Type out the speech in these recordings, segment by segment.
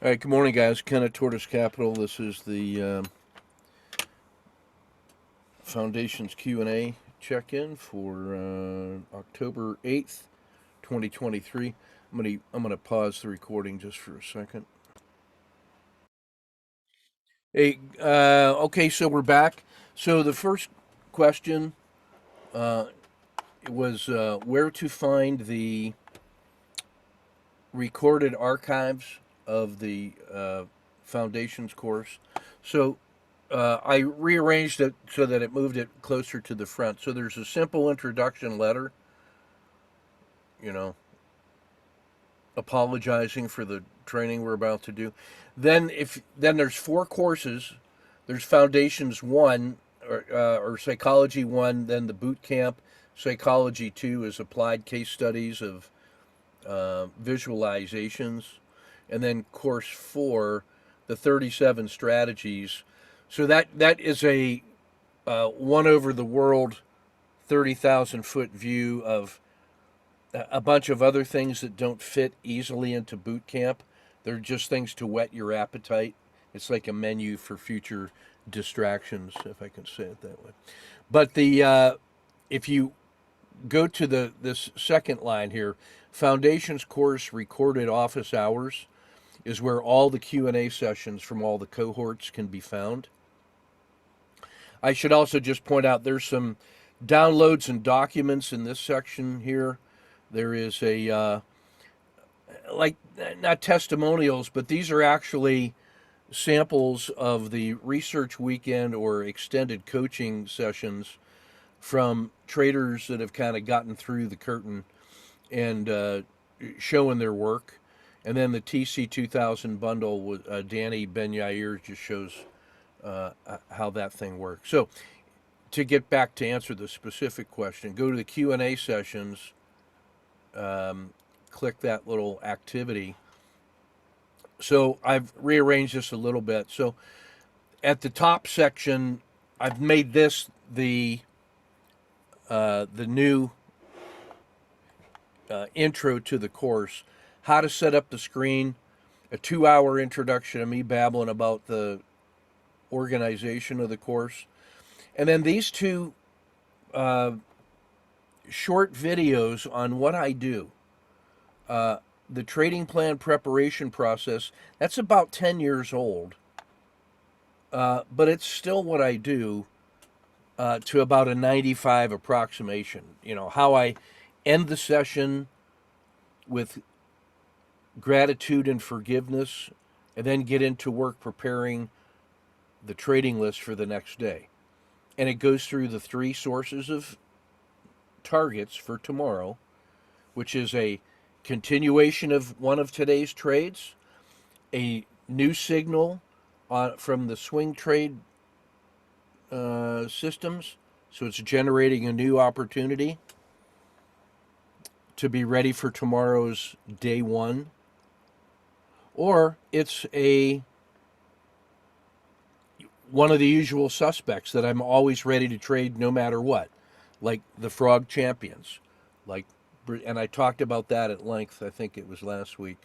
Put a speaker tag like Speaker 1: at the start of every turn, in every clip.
Speaker 1: All right, good morning, guys. Ken at Tortoise Capital. This is the Foundations Q&A check-in for October 8th, 2023. I'm gonna pause the recording just for a second. Hey, okay, so we're back. So the first question uh, was where to find the recorded archives of the Foundations course. So I rearranged it so that it moved it closer to the front. So there's a simple introduction letter, you know, apologizing for the training we're about to do. Then there's four courses. There's Foundations 1 or Psychology 1, then the boot camp. Psychology 2 is applied case studies of visualizations, and then course 4, the 37 strategies. So that is a one over the world 30,000 foot view of a bunch of other things that don't fit easily into boot camp. They're just things to whet your appetite. It's like a menu for future distractions, if I can say it that way. But the if you go to the this second line here, Foundations course recorded office hours is where all the Q&A sessions from all the cohorts can be found. I should also just point out there's some downloads and documents in this section here. There is a like not testimonials, but these are actually samples of the research weekend or extended coaching sessions from traders that have kind of gotten through the curtain and showing their work. And then the TC 2000 bundle with Danny Ben Yair just shows how that thing works. So to get back to answer the specific question, go to the Q&A sessions, click that little activity. So I've rearranged this a little bit. So at the top section, I've made this the new intro to the course, how to set up the screen, a 2 hour introduction of me babbling about the organization of the course, and then these two uh, short videos on what I do. The trading plan preparation process, that's about 10 years old, but it's still what I do to about a 95 approximation. You know, how I end the session with gratitude and forgiveness, and then get into work preparing the trading list for the next day. And it goes through the three sources of targets for tomorrow, which is a continuation of one of today's trades, a new signal from the swing trade systems. So it's generating a new opportunity to be ready for tomorrow's day one. Or it's a one of the usual suspects that I'm always ready to trade no matter what, like the Frog Champions, like, and I talked about that at length. I think it was last week.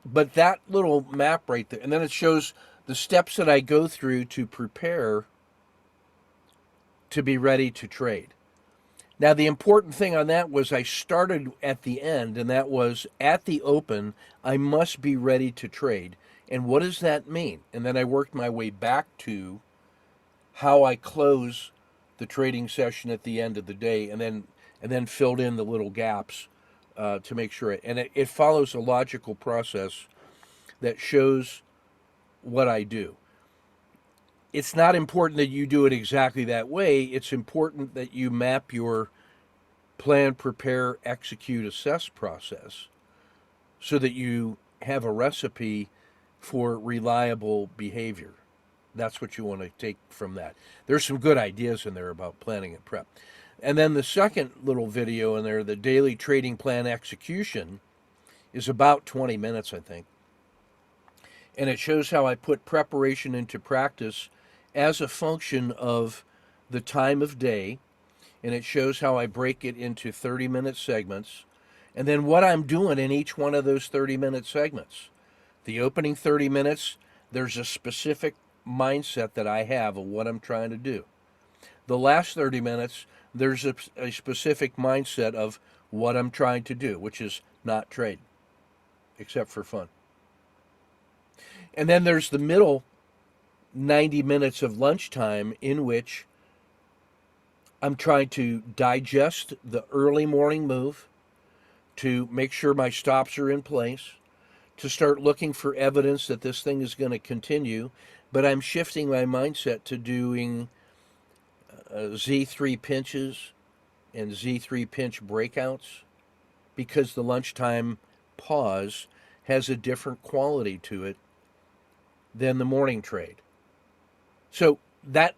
Speaker 1: But that little map right there, and then it shows the steps that I go through to prepare to be ready to trade. Now, the important thing on that was I started at the end, and that was at the open, I must be ready to trade. And what does that mean? And then I worked my way back to how I close the trading session at the end of the day, and then filled in the little gaps to make sure it follows a logical process that shows what I do. It's not important that you do it exactly that way. It's important that you map your plan, prepare, execute, assess process so that you have a recipe for reliable behavior. That's what you want to take from that. There's some good ideas in there about planning and prep. And then the second little video in there, the daily trading plan execution, is about 20 minutes, I think. And it shows how I put preparation into practice as a function of the time of day. And it shows how I break it into 30-minute segments. And then what I'm doing in each one of those 30-minute segments. The opening 30 minutes, there's a specific mindset that I have of what I'm trying to do. The last 30 minutes, there's a specific mindset of what I'm trying to do, which is not trade, except for fun. And then there's the middle 90 minutes of lunchtime in which I'm trying to digest the early morning move, to make sure my stops are in place, to start looking for evidence that this thing is going to continue. But I'm shifting my mindset to doing Z3 pinches and Z3 pinch breakouts because the lunchtime pause has a different quality to it than the morning trade. So that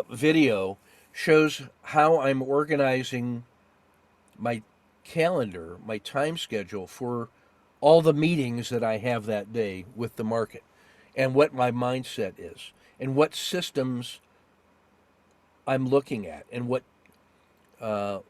Speaker 1: video shows how I'm organizing my calendar, my time schedule for all the meetings that I have that day with the market, and what my mindset is, and what systems I'm looking at, and what what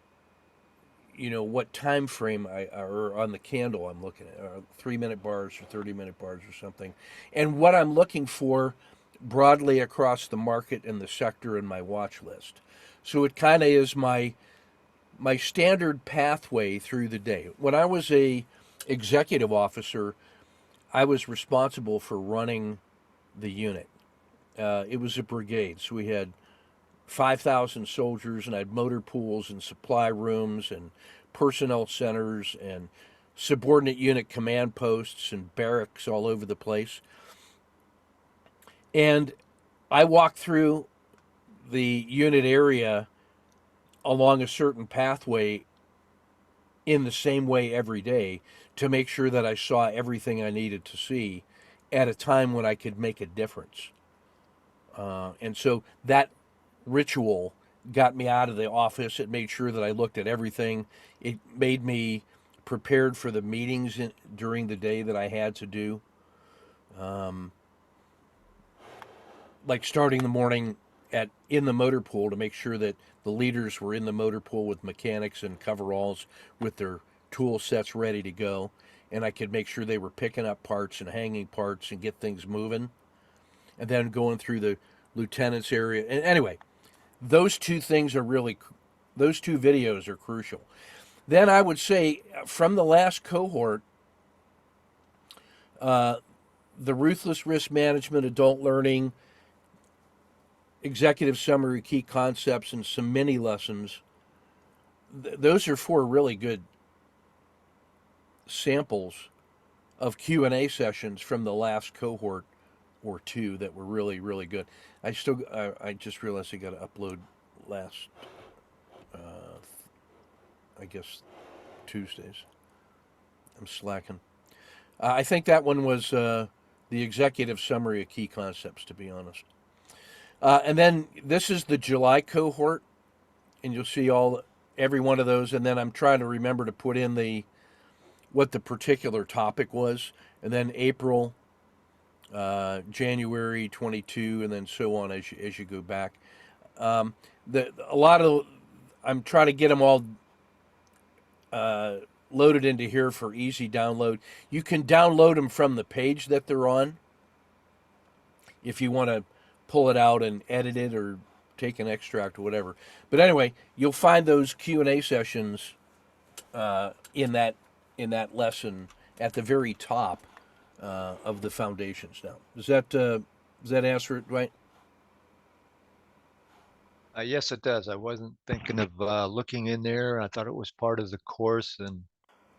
Speaker 1: time frame or on the candle I'm looking at, or 3-minute bars or 30-minute bars or something, and what I'm looking for broadly across the market and the sector in my watch list. So it kind of is my standard pathway through the day. When I was a executive officer, I was responsible for running the unit. It was a brigade, so we had 5,000 soldiers, and I had motor pools and supply rooms and personnel centers and subordinate unit command posts and barracks all over the place. And I walked through the unit area along a certain pathway in the same way every day to make sure that I saw everything I needed to see at a time when I could make a difference. And so that ritual got me out of the office. It made sure that I looked at everything. It made me prepared for the meetings during the day that I had to do. Like starting the morning in the motor pool to make sure that the leaders were in the motor pool with mechanics and coveralls with their tool sets ready to go, and I could make sure they were picking up parts and hanging parts and get things moving, and then going through the lieutenant's area. And anyway, those two videos are crucial. Then I would say from the last cohort, the Ruthless Risk Management, Adult Learning, Executive Summary, Key Concepts, and some mini lessons. Those are 4 really good samples of Q&A sessions from the last cohort or 2 that were really, really good. I just realized I got to upload last, I guess, Tuesdays. I'm slacking. I think that one was the Executive Summary of Key Concepts, to be honest. And then this is the July cohort, and you'll see every one of those. And then I'm trying to remember to put in what the particular topic was, and then April, January 22, and then so on as you go back. I'm trying to get them all loaded into here for easy download. You can download them from the page that they're on if you want to pull it out and edit it or take an extract or whatever. But anyway, you'll find those Q&A sessions in that lesson at the very top of the foundations. Now, does that answer it right?
Speaker 2: Yes, it does. I wasn't thinking of looking in there. I thought it was part of the course, and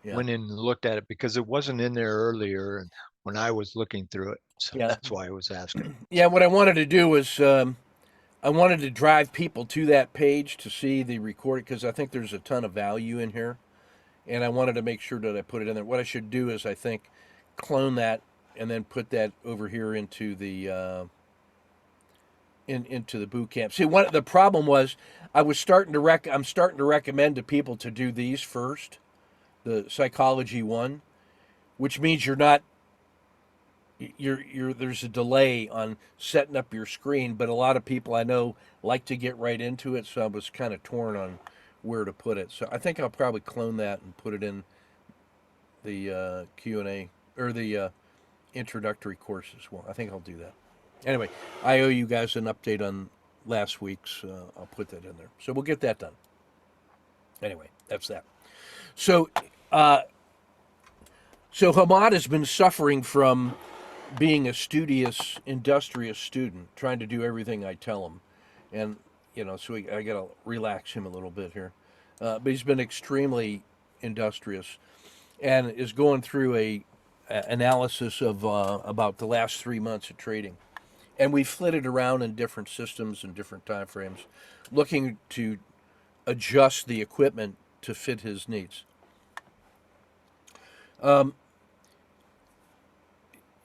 Speaker 1: Yeah.
Speaker 2: went in and looked at it because it wasn't in there earlier and when I was looking through it. So
Speaker 1: Yeah.
Speaker 2: that's why I was asking.
Speaker 1: Yeah. What I wanted to do was I wanted to drive people to that page to see the recording because I think there's a ton of value in here, and I wanted to make sure that I put it in there. What I should do is I think clone that and then put that over here into the into the boot camp. See, the problem was I'm starting to recommend to people to do these first, the Psychology 1, which means there's a delay on setting up your screen, but a lot of people I know like to get right into it, so I was kind of torn on where to put it. So I think I'll probably clone that and put it in the Q&A or the introductory courses. Well, I think I'll do that. Anyway, I owe you guys an update on last week's. I'll put that in there. So we'll get that done. Anyway, that's that. So, so Hamad has been suffering from being a studious, industrious student, trying to do everything I tell him, and so I got to relax him a little bit here. But he's been extremely industrious, and is going through a analysis of about the last 3 months of trading, and we flitted around in different systems and different time frames, looking to adjust the equipment to fit his needs.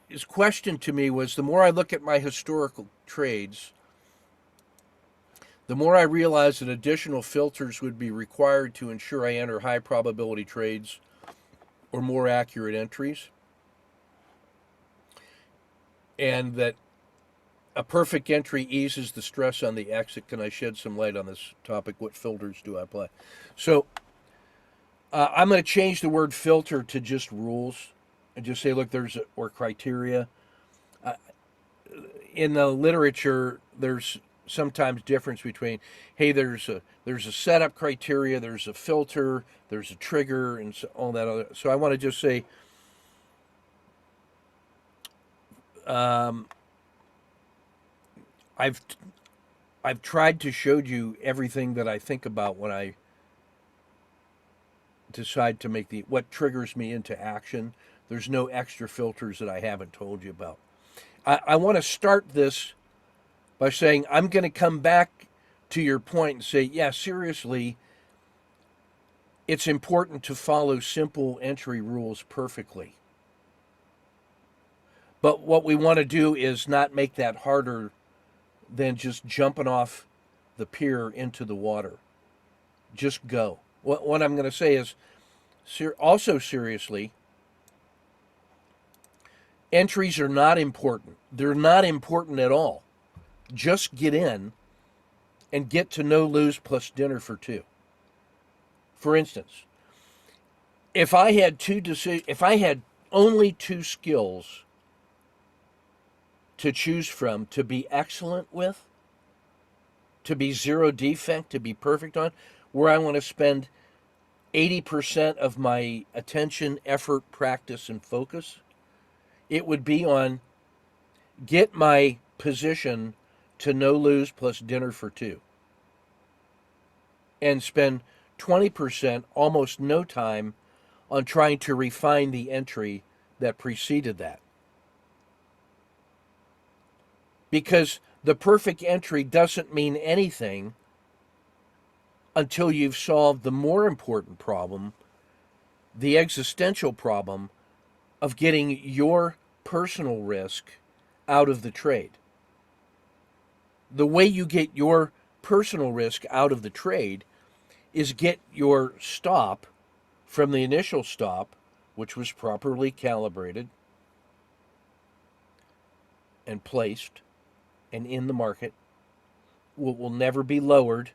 Speaker 1: His question to me was, the more I look at my historical trades, the more I realize that additional filters would be required to ensure I enter high probability trades or more accurate entries, and that a perfect entry eases the stress on the exit. Can I shed some light on this topic? What filters do I apply? So I'm going to change the word filter to just rules and just say, look, or criteria. In the literature, there's sometimes difference between, hey, there's a setup criteria, there's a filter, there's a trigger, and all that other. So I want to just say, I've tried to show you everything that I think about when I decide to make what triggers me into action. There's no extra filters that I haven't told you about. I want to start this by saying I'm going to come back to your point and say, yeah, seriously, it's important to follow simple entry rules perfectly. But what we want to do is not make that harder than just jumping off the pier into the water. Just go. What I'm going to say is, also seriously, entries are not important. They're not important at all. Just get in and get to no lose plus dinner for two. For instance, if I had only two skills to choose from to be excellent with, to be zero defect, to be perfect on, where I want to spend 80% of my attention, effort, practice, and focus, it would be on get my position to no lose plus dinner for two, and spend 20%, almost no time, on trying to refine the entry that preceded that. Because the perfect entry doesn't mean anything until you've solved the more important problem, the existential problem of getting your personal risk out of the trade. The way you get your personal risk out of the trade is get your stop from the initial stop, which was properly calibrated and placed and in the market, will never be lowered.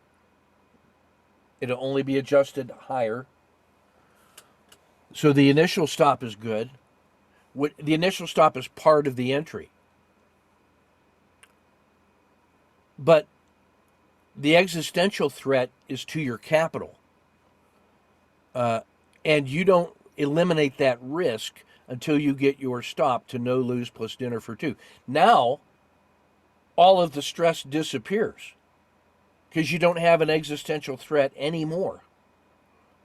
Speaker 1: It'll only be adjusted higher. So the initial stop is good. The initial stop is part of the entry. But the existential threat is to your capital. And you don't eliminate that risk until you get your stop to no lose plus dinner for two. Now, all of the stress disappears because you don't have an existential threat anymore.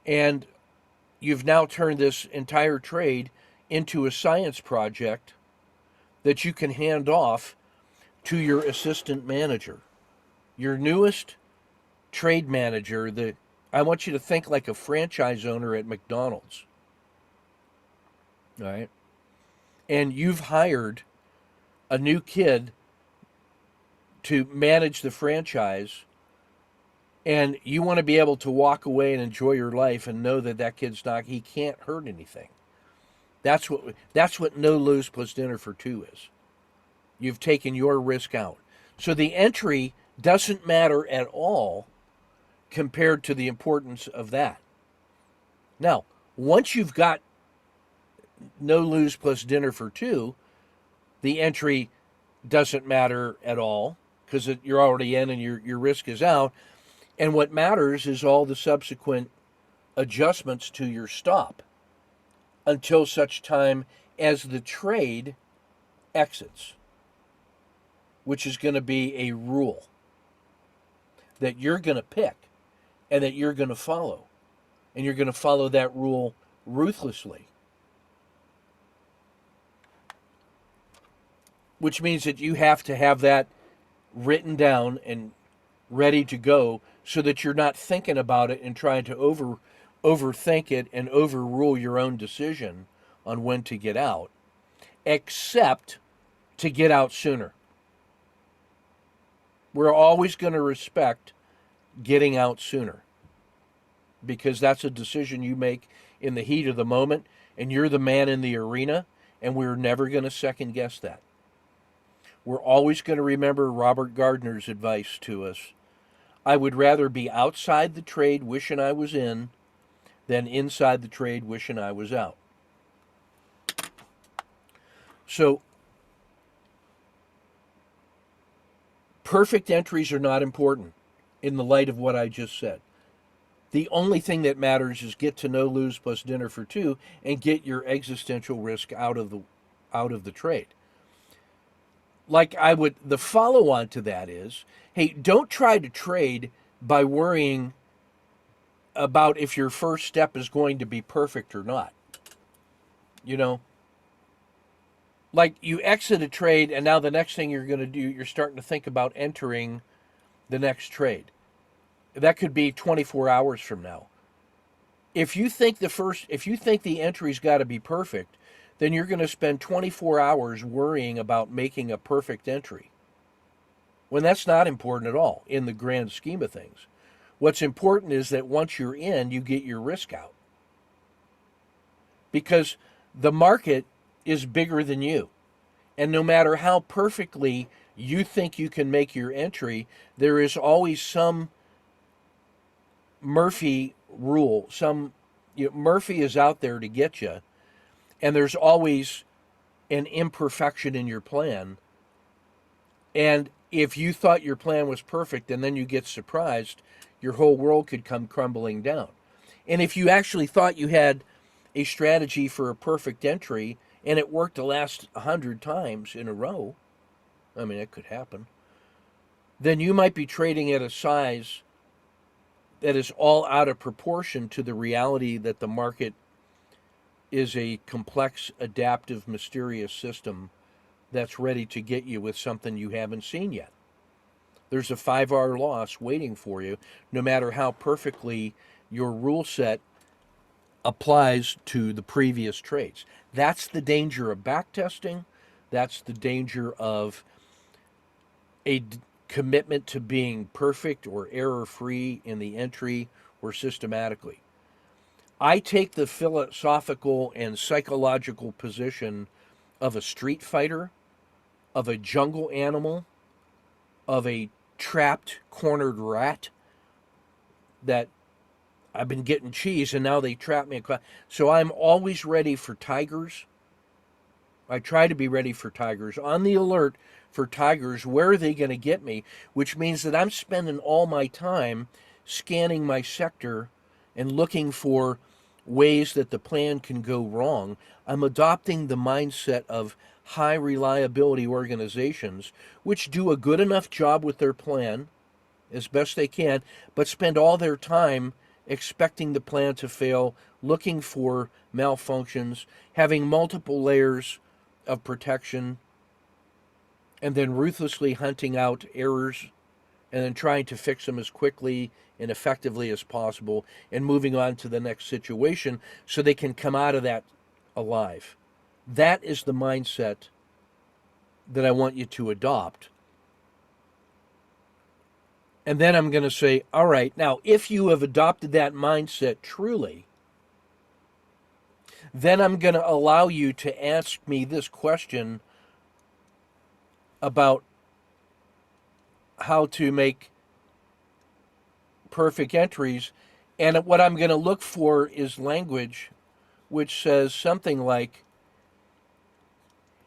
Speaker 1: And you've now turned this entire trade into a science project that you can hand off to your assistant manager, your newest trade manager. I want you to think like a franchise owner at McDonald's. All right? And you've hired a new kid to manage the franchise, and you want to be able to walk away and enjoy your life and know that kid's he can't hurt anything. That's what no lose plus dinner for two is. You've taken your risk out. So the entry doesn't matter at all compared to the importance of that. Now, once you've got no lose plus dinner for two, the entry doesn't matter at all because you're already in and your risk is out. And what matters is all the subsequent adjustments to your stop until such time as the trade exits, which is going to be a rule that you're going to pick and that you're going to follow. And you're going to follow that rule ruthlessly, which means that you have to have that written down and ready to go so that you're not thinking about it and trying to overthink it and overrule your own decision on when to get out, except to get out sooner. We're always going to respect getting out sooner because that's a decision you make in the heat of the moment, and you're the man in the arena, and we're never going to second guess that. We're always going to remember Robert Gardner's advice to us. I would rather be outside the trade wishing I was in than inside the trade wishing I was out. So, perfect entries are not important in the light of what I just said. The only thing that matters is get to no lose plus dinner for two and get your existential risk out of the trade. The follow on to that is, hey, don't try to trade by worrying about if your first step is going to be perfect or not. You know, like you exit a trade and now the next thing you're going to do, you're starting to think about entering the next trade. That could be 24 hours from now. If you think the entry's got to be perfect, then you're going to spend 24 hours worrying about making a perfect entry. When that's not important at all in the grand scheme of things. What's important is that once you're in, you get your risk out. Because the market is bigger than you. And no matter how perfectly you think you can make your entry, there is always some Murphy rule. Murphy is out there to get you. And there's always an imperfection in your plan. And if you thought your plan was perfect and then you get surprised, your whole world could come crumbling down. And if you actually thought you had a strategy for a perfect entry and it worked the last 100 times in a row, I mean, it could happen, then you might be trading at a size that is all out of proportion to the reality that the market is a complex, adaptive, mysterious system that's ready to get you with something you haven't seen yet. There's a 5R loss waiting for you, no matter how perfectly your rule set applies to the previous trades. That's the danger of backtesting. That's the danger of a commitment to being perfect or error-free in the entry or systematically. I take the philosophical and psychological position of a street fighter, of a jungle animal, of a trapped, cornered rat that I've been getting cheese and now they trap me. So I'm always ready for tigers. I try to be ready for tigers, on the alert for tigers. Where are they going to get me? Which means that I'm spending all my time scanning my sector and looking for ways that the plan can go wrong. I'm adopting the mindset of high reliability organizations which do a good enough job with their plan as best they can, but spend all their time expecting the plan to fail, looking for malfunctions, having multiple layers of protection, and then ruthlessly hunting out errors and then trying to fix them as quickly and effectively as possible and moving on to the next situation so they can come out of that alive. That is the mindset that I want you to adopt. And then I'm going to say, all right, now if you have adopted that mindset truly, then I'm going to allow you to ask me this question about how to make perfect entries. And what I'm going to look for is language which says something like,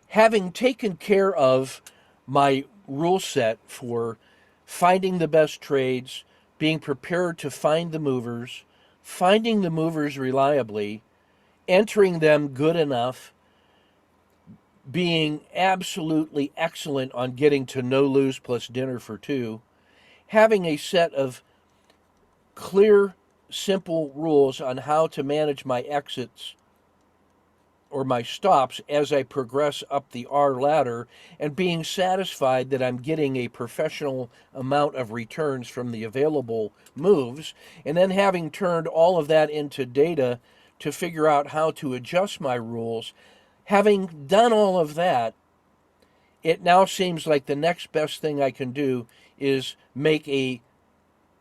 Speaker 1: having taken care of my rule set for finding the best trades, being prepared to find the movers, finding the movers reliably, entering them good enough, being absolutely excellent on getting to no lose plus dinner for two, having a set of clear, simple rules on how to manage my exits or my stops as I progress up the R ladder, and being satisfied that I'm getting a professional amount of returns from the available moves, and then having turned all of that into data to figure out how to adjust my rules. Having done all of that, it now seems like the next best thing I can do is make a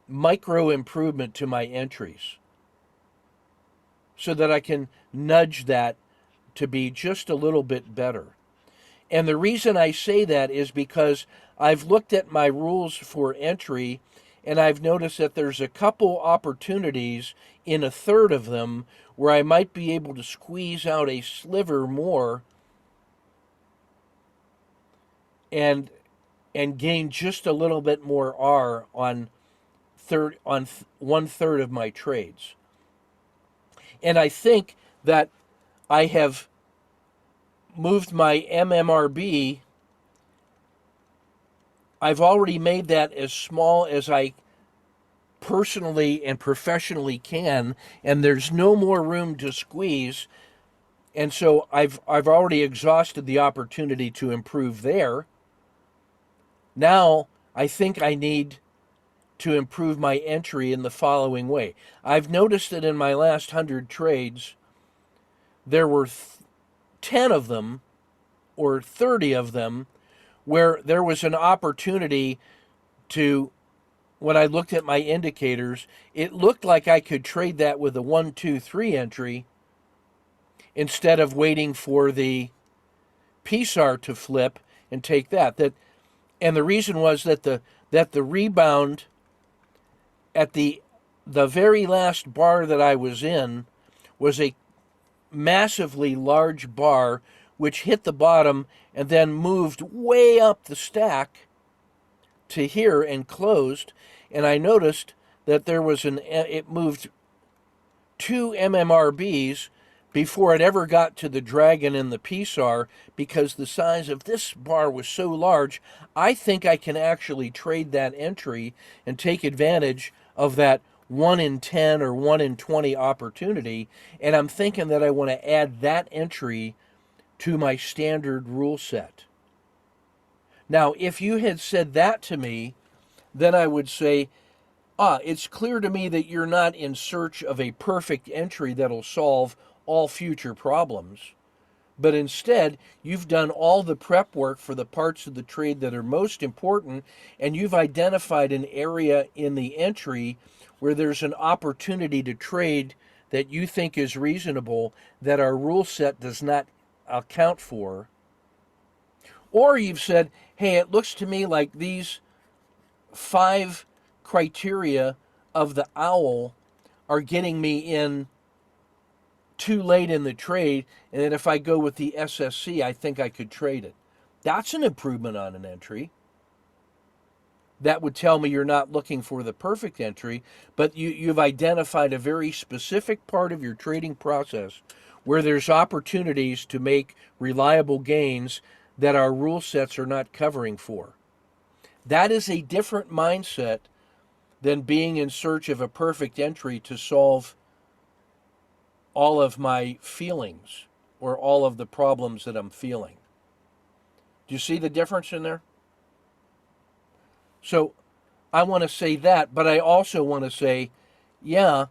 Speaker 1: micro improvement to my entries so that I can nudge that to be just a little bit better. And the reason I say that is because I've looked at my rules for entry and I've noticed that there's a couple opportunities in a third of them where I might be able to squeeze out a sliver more and gain just a little bit more R on one third of my trades. And I think that I have moved my MMRB. I've already made that as small as I personally and professionally can, and there's no more room to squeeze. And so I've already exhausted the opportunity to improve there. Now I think I need to improve my entry in the following way. I've noticed that in my last 100 trades, there were 10 of them or 30 of them where there was an opportunity to, when I looked at my indicators, it looked like I could trade that with a 1, 2, 3 entry instead of waiting for the PSAR to flip and take that. And the reason was that the rebound at the very last bar that I was in was a massively large bar which hit the bottom and then moved way up the stack to here and closed. And I noticed that it moved 2 MMRBs before it ever got to the dragon and the PSAR because the size of this bar was so large. I think I can actually trade that entry and take advantage of that 1 in 10 or 1 in 20 opportunity. And I'm thinking that I want to add that entry to my standard rule set. Now, if you had said that to me, then I would say, it's clear to me that you're not in search of a perfect entry that'll solve all future problems, but instead you've done all the prep work for the parts of the trade that are most important, and you've identified an area in the entry where there's an opportunity to trade that you think is reasonable that our rule set does not account for. Or you've said, hey, it looks to me like these 5 criteria of the owl are getting me in too late in the trade, and then if I go with the SSC, I think I could trade it. That's an improvement on an entry. That would tell me you're not looking for the perfect entry, but you've identified a very specific part of your trading process where there's opportunities to make reliable gains that our rule sets are not covering for. That is a different mindset than being in search of a perfect entry to solve all of my feelings or all of the problems that I'm feeling. Do you see the difference in there? So I want to say that, but I also want to say, yeah,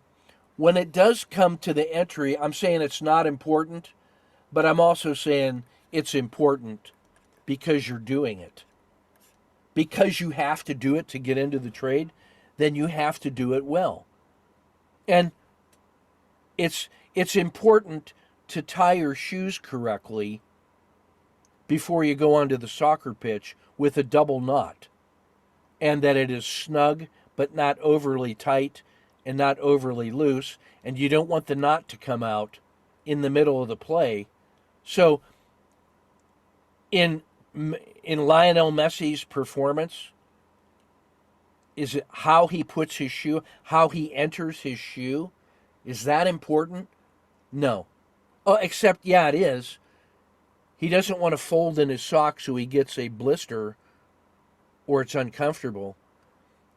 Speaker 1: when it does come to the entry, I'm saying it's not important, but I'm also saying it's important because you're doing it. Because you have to do it to get into the trade, then you have to do it well. And it's important to tie your shoes correctly before you go onto the soccer pitch with a double knot, and that it is snug but not overly tight and not overly loose, and you don't want the knot to come out in the middle of the play. So in in Lionel Messi's performance? Is it how he puts his shoe, how he enters his shoe? Is that important? No. Oh, except, yeah, it is. He doesn't want to fold in his sock so he gets a blister or it's uncomfortable.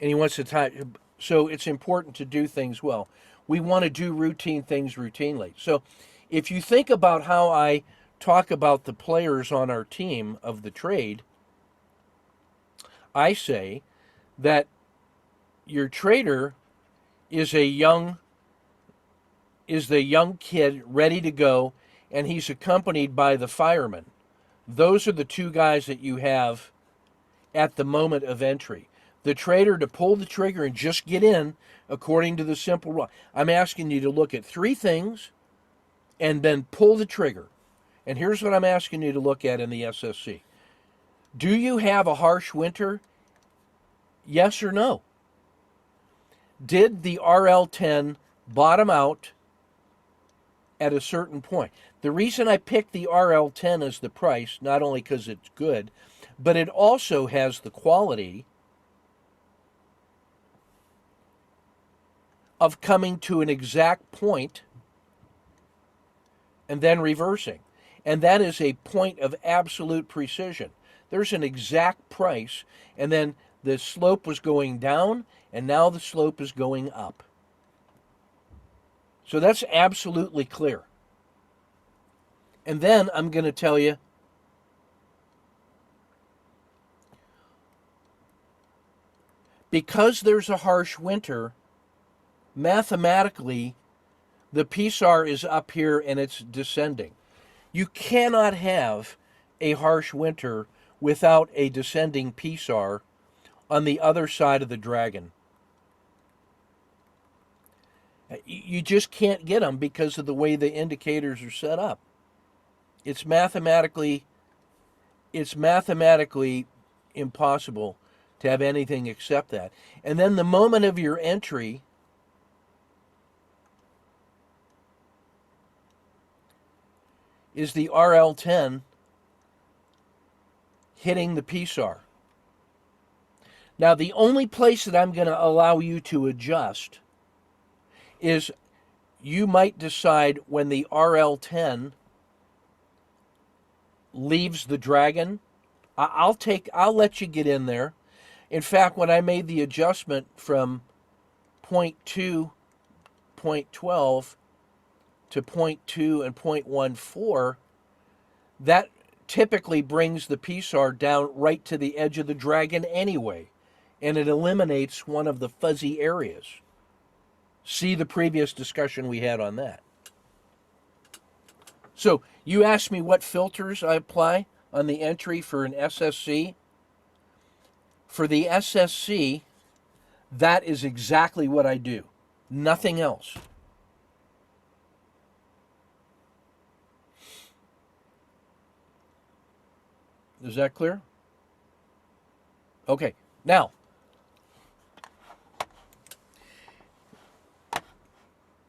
Speaker 1: And he wants to tie. So it's important to do things well. We want to do routine things routinely. So if you think about how I talk about the players on our team of the trade, I say that your trader is a young is the young kid ready to go, and he's accompanied by the fireman. Those are the two guys that you have at the moment of entry. The trader to pull the trigger and just get in according to the simple rule. I'm asking you to look at three things and then pull the trigger. And here's what I'm asking you to look at in the SSC. Do you have a harsh winter? Yes or no? Did the RL10 bottom out at a certain point? The reason I picked the RL10 as the price, not only because it's good, but it also has the quality of coming to an exact point and then reversing. And that is a point of absolute precision. There's an exact price, and then the slope was going down, and now the slope is going up. So that's absolutely clear. And then I'm going to tell you, because there's a harsh winter, mathematically, the PSAR is up here and it's descending. You cannot have a harsh winter without a descending PSAR on the other side of the dragon. You just can't get them because of the way the indicators are set up. It's mathematically impossible to have anything except that. And then the moment of your entry is the RL10 hitting the PSAR. Now, the only place that I'm going to allow you to adjust is you might decide when the RL10 leaves the dragon. I'll let you get in there. In fact, when I made the adjustment from point 2, point 12 to point 2 and point 14, that typically brings the PSAR down right to the edge of the dragon anyway, and it eliminates one of the fuzzy areas. See the previous discussion we had on that. So you asked me what filters I apply on the entry for an SSC. For the SSC, that is exactly what I do. Nothing else. Is that clear? Okay. Now,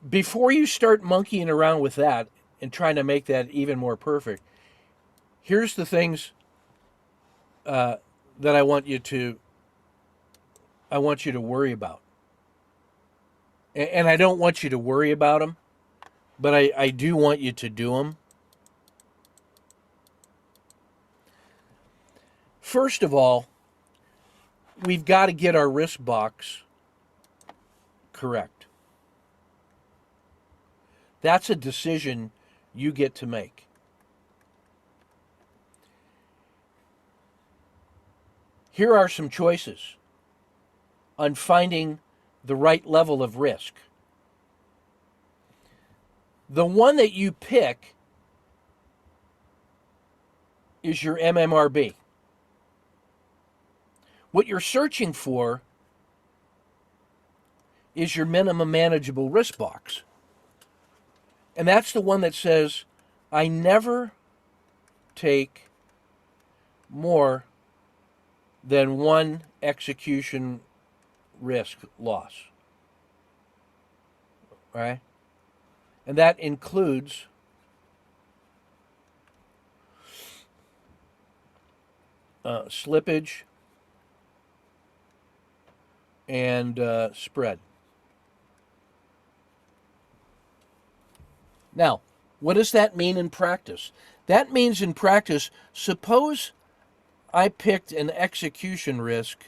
Speaker 1: before you start monkeying around with that and trying to make that even more perfect, here's the things that I want you to worry about. And I don't want you to worry about them, but I do want you to do them. First of all, we've got to get our risk box correct. That's a decision you get to make. Here are some choices on finding the right level of risk. The one that you pick is your MMRB. What you're searching for is your minimum manageable risk box. And that's the one that says, I never take more than one execution risk loss. All right? And that includes slippage, and spread. Now, what does that mean in practice? That means in practice, suppose I picked an execution risk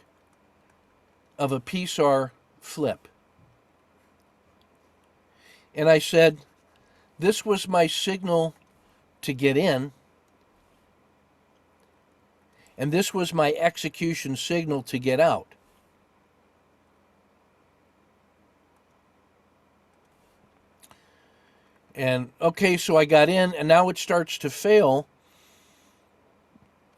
Speaker 1: of a PSAR flip. And I said, this was my signal to get in, and this was my execution signal to get out. And okay, so I got in, and now it starts to fail.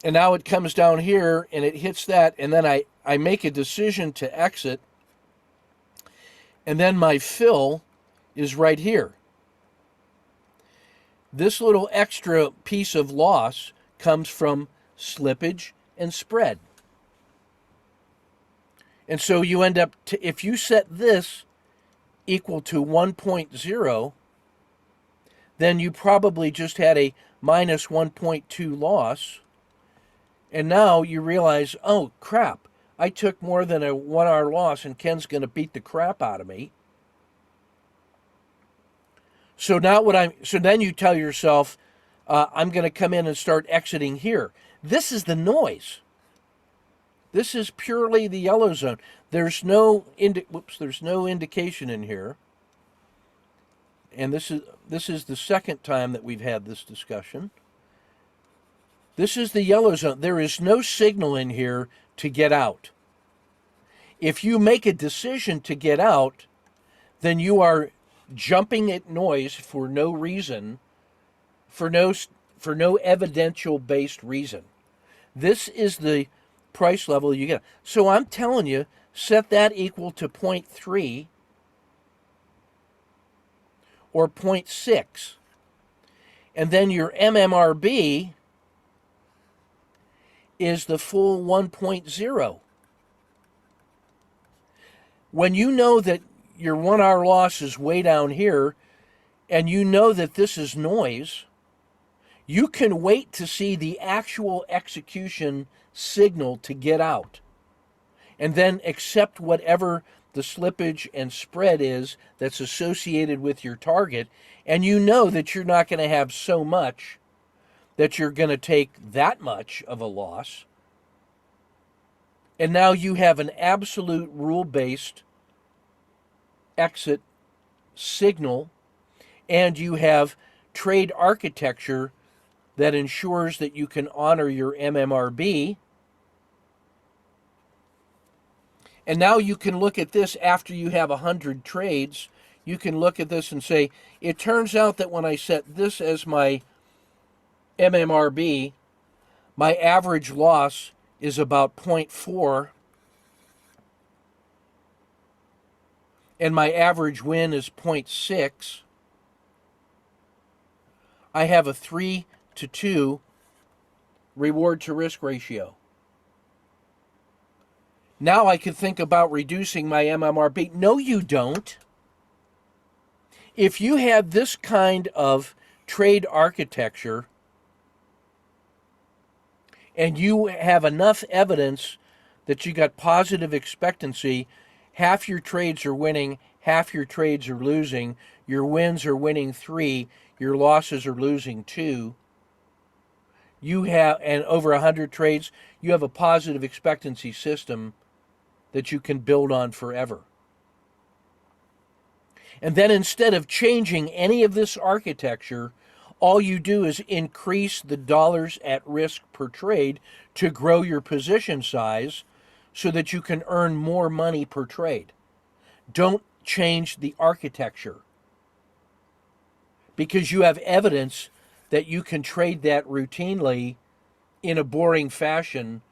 Speaker 1: And now it comes down here, and it hits that, and then I make a decision to exit, and then my fill is right here. This little extra piece of loss comes from slippage and spread. And so you end up, if you set this equal to 1.0, then you probably just had a minus 1.2 loss. And now you realize, oh crap, I took more than a 1 hour loss and Ken's going to beat the crap out of me. So then you tell yourself, I'm going to come in and start exiting here. This is the noise. This is purely the yellow zone. There's no indication in here. And this is the second time that we've had this discussion. This is the yellow zone. There is no signal in here to get out. If you make a decision to get out, then you are jumping at noise for no reason, for no evidential based reason. This is the price level you get. So I'm telling you, set that equal to 0.3 or 0.6. And then your MMRB is the full 1.0. When you know that your 1 hour loss is way down here, and you know that this is noise, you can wait to see the actual execution signal to get out, and then accept whatever the slippage and spread is that's associated with your target, and you know that you're not going to have so much that you're going to take that much of a loss. And now you have an absolute rule-based exit signal, and you have trade architecture that ensures that you can honor your MMRB. And now you can look at this after you have 100 trades. You can look at this and say, it turns out that when I set this as my MMRB, my average loss is about 0.4, and my average win is 0.6. I have a 3-to-2 reward to risk ratio. Now I could think about reducing my MMRB. No, you don't. If you had this kind of trade architecture and you have enough evidence that you got positive expectancy, half your trades are winning, half your trades are losing, your wins are winning 3, your losses are losing 2. You have, and over 100 trades, you have a positive expectancy system that you can build on forever. And then instead of changing any of this architecture, all you do is increase the dollars at risk per trade to grow your position size so that you can earn more money per trade. Don't change the architecture, because you have evidence that you can trade that routinely in a boring fashion.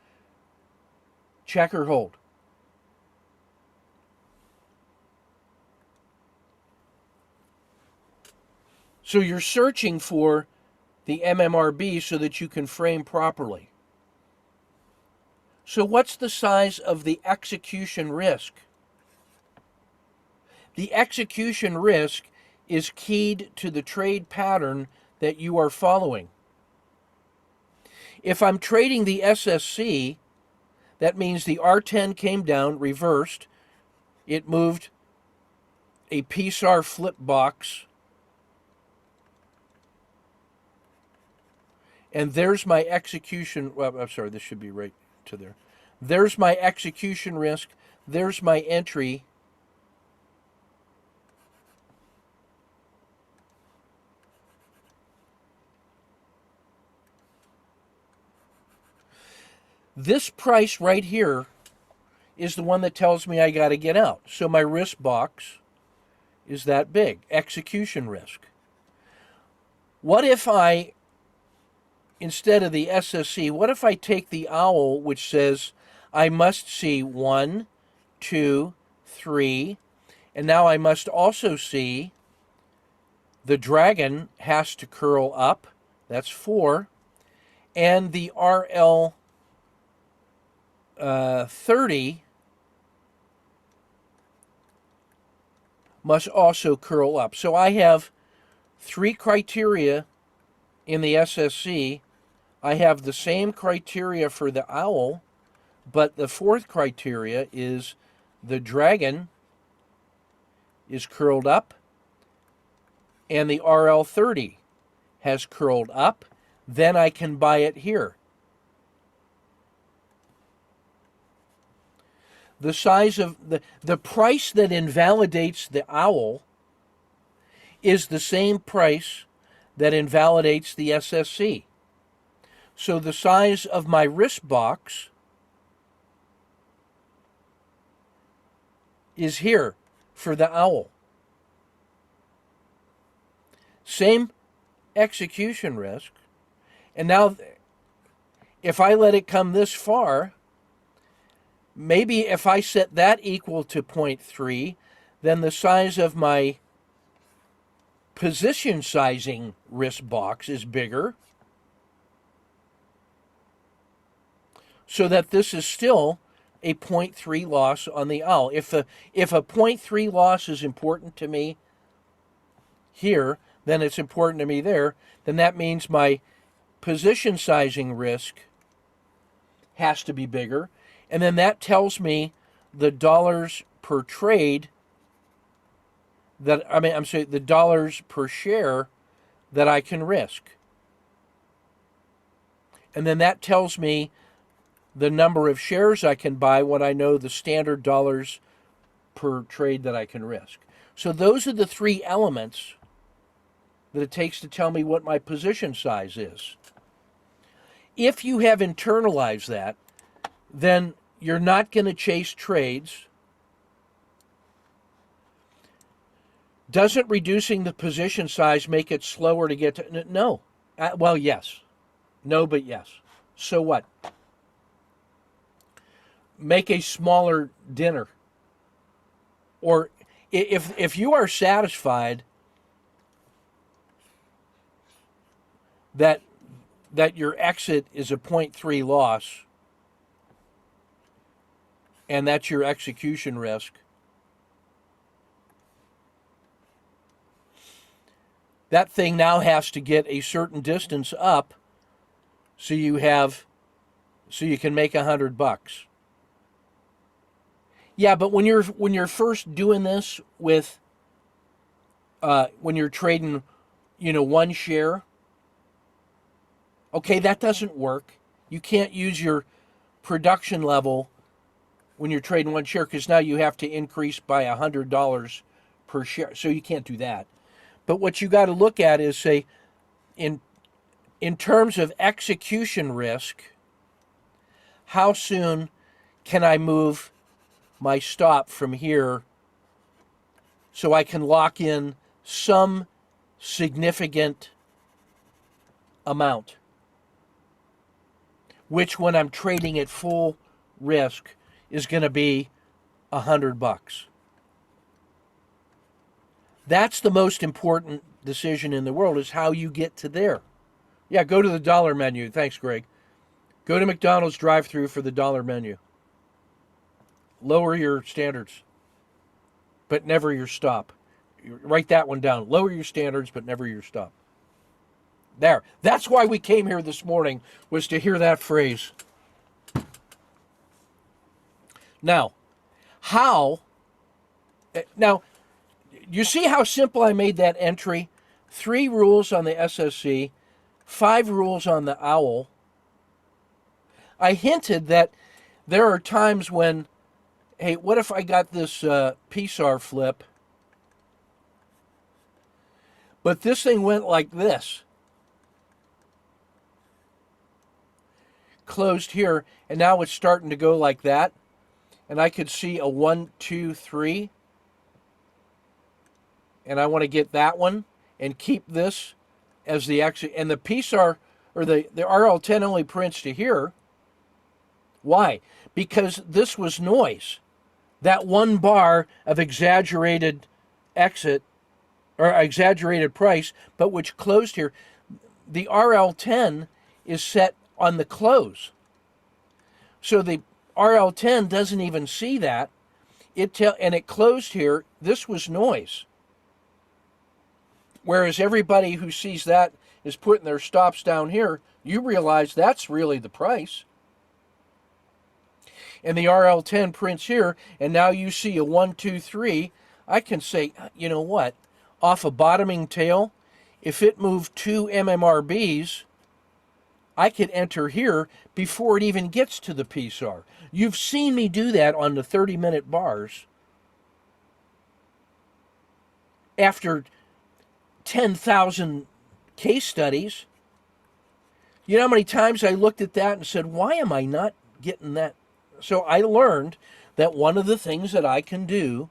Speaker 1: Check or hold. So you're searching for the MMRB so that you can frame properly. So what's the size of the execution risk? The execution risk is keyed to the trade pattern that you are following. If I'm trading the SSC, that means the R10 came down, reversed. It moved a PSAR flip box. And there's my execution. Well, I'm sorry, this should be right to there. There's my execution risk. There's my entry. This price right here is the one that tells me I got to get out. So my risk box is that big. Execution risk. What if I, instead of the SSC, what if I take the owl, which says I must see 1, 2, 3, and now I must also see the dragon has to curl up. That's 4. And the RL 30 must also curl up. So I have 3 criteria in the SSC. I have the same criteria for the owl, but the 4th criteria is the dragon is curled up and the RL30 has curled up. Then I can buy it here. The size of the price that invalidates the owl is the same price that invalidates the SSC. So the size of my risk box is here for the owl. Same execution risk. And now if I let it come this far, maybe if I set that equal to 0.3, then the size of my position sizing risk box is bigger, so that this is still a 0.3 loss on the owl. If a 0.3 loss is important to me here, then it's important to me there, then that means my position sizing risk has to be bigger. And then that tells me the dollars per trade the dollars per share that I can risk. And then that tells me the number of shares I can buy when I know the standard dollars per trade that I can risk. So those are the 3 elements that it takes to tell me what my position size is. If you have internalized that, then you're not going to chase trades. Doesn't reducing the position size make it slower to get to? No. Well, yes. No, but yes. So what? Make a smaller dinner. Or if you are satisfied that your exit is a 0.3 loss, and that's your execution risk, that thing now has to get a certain distance up so you can make $100. Yeah, but when you're first doing this with when you're trading, 1 share, okay, that doesn't work. You can't use your production level when you're trading 1 share, because now you have to increase by $100 per share. So you can't do that. But what you got to look at is, say, in terms of execution risk, how soon can I move my stop from here so I can lock in some significant amount, which when I'm trading at full risk is going to be $100. That's the most important decision in the world, is how you get to there. Yeah, go to the dollar menu. Thanks, Greg. Go to McDonald's drive-thru for the dollar menu. Lower your standards, but never your stop. Write that one down. Lower your standards, but never your stop. There. That's why we came here this morning, was to hear that phrase. Now, how... Now, you see how simple I made that entry? 3 rules on the SSC, 5 rules on the OWL. I hinted that there are times when, hey, what if I got this PSAR flip, but this thing went like this, closed here, and now it's starting to go like that, and I could see a 1, 2, 3, and I want to get that one and keep this as the exit, and the PSAR, or the RL10 only prints to here. Why? Because this was noise. That 1 bar of exaggerated exit, or exaggerated price, but which closed here. The RL10 is set on the close. So the RL10 doesn't even see that. And it closed here. This was noise. Whereas everybody who sees that is putting their stops down here, you realize that's really the price. And the RL10 prints here, and now you see a 1, 2, 3. I can say, you know what? Off a bottoming tail, if it moved 2 MMRBs, I could enter here before it even gets to the PSAR. You've seen me do that on the 30-minute bars after 10,000 case studies. You know how many times I looked at that and said, why am I not getting that? So I learned that one of the things that I can do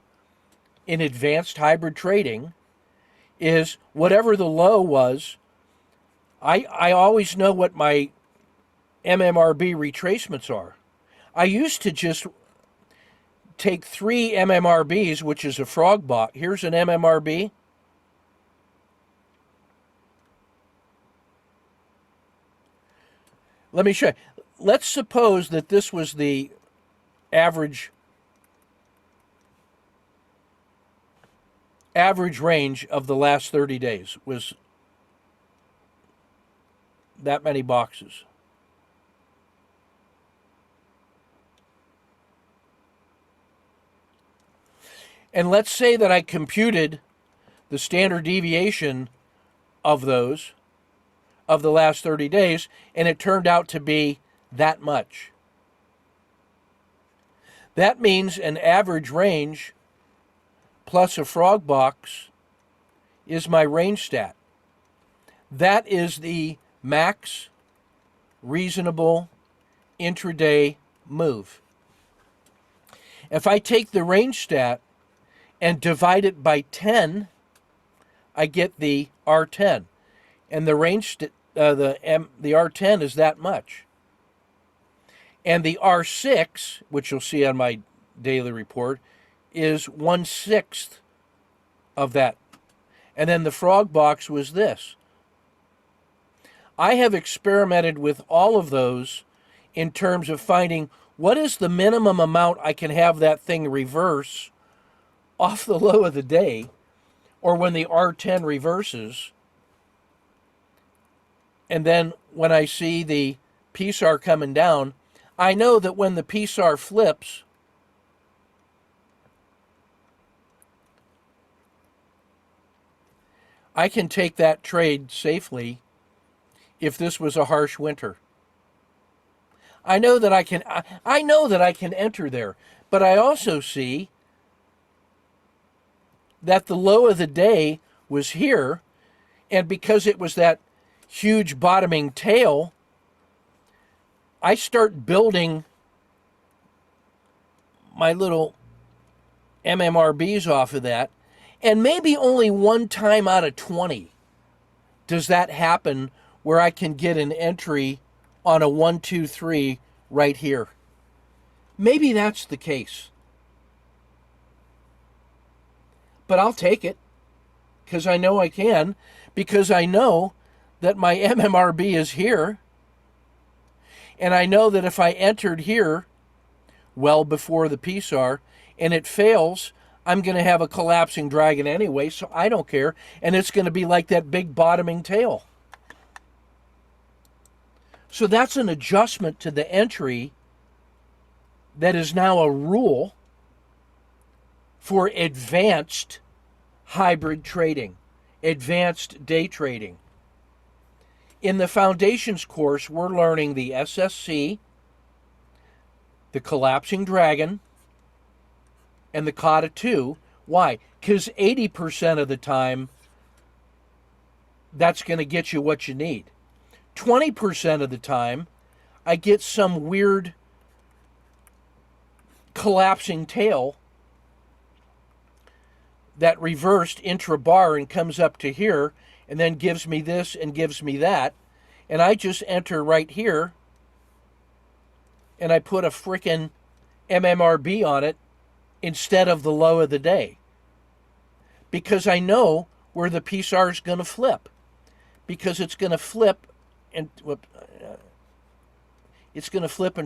Speaker 1: in advanced hybrid trading is whatever the low was, I always know what my MMRB retracements are. I used to just take 3 MMRBs, which is a frog bot. Here's an MMRB. Let me show you. Let's suppose that this was the average range of the last 30 days, was that many boxes. And let's say that I computed the standard deviation of those, of the last 30 days, and it turned out to be that much. That means an average range plus a frog box is my range stat. That is the max reasonable intraday move. If I take the range stat and divide it by 10, I get the R10. And the range, the R10 is that much. And the R6, which you'll see on my daily report, is 1/6 of that. And then the frog box was this. I have experimented with all of those in terms of finding what is the minimum amount I can have that thing reverse off the low of the day, or when the R10 reverses. And then when I see the PSAR coming down, I know that when the PSAR flips, I can take that trade safely if this was a harsh winter. I know that I can enter there, but I also see that the low of the day was here, and because it was that huge bottoming tail, I start building my little MMRBs off of that, and maybe only one time out of 20 does that happen where I can get an entry on a 1, 2, 3 right here. Maybe that's the case. But I'll take it because I know I can, because I know that my MMRB is here. And I know that if I entered here well before the PSAR and it fails, I'm going to have a collapsing dragon anyway, so I don't care. And it's going to be like that big bottoming tail. So that's an adjustment to the entry that is now a rule for advanced hybrid trading, advanced day trading. In the Foundations course, we're learning the SSC, the Collapsing Dragon, and the Kata 2. Why? Because 80% of the time, that's going to get you what you need. 20% of the time, I get some weird collapsing tail that reversed intra-bar and comes up to here and then gives me this and gives me that. And I just enter right here and I put a frickin' MMRB on it instead of the low of the day. Because I know where the PSAR is going to flip. Because it's going to flip and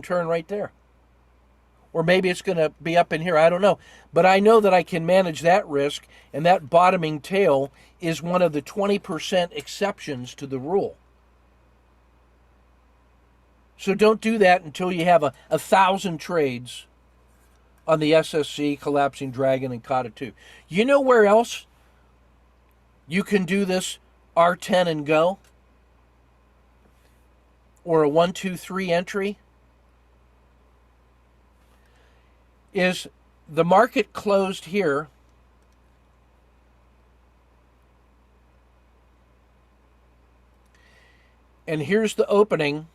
Speaker 1: turn right there. Or maybe it's going to be up in here. I don't know. But I know that I can manage that risk, and that bottoming tail is one of the 20% exceptions to the rule. So don't do that until you have 1,000 trades on the SSC, Collapsing Dragon, and Kata 2. You know where else you can do this R10 and go? Or a 1, 2, 3 entry? Is the market closed here, and here's the opening,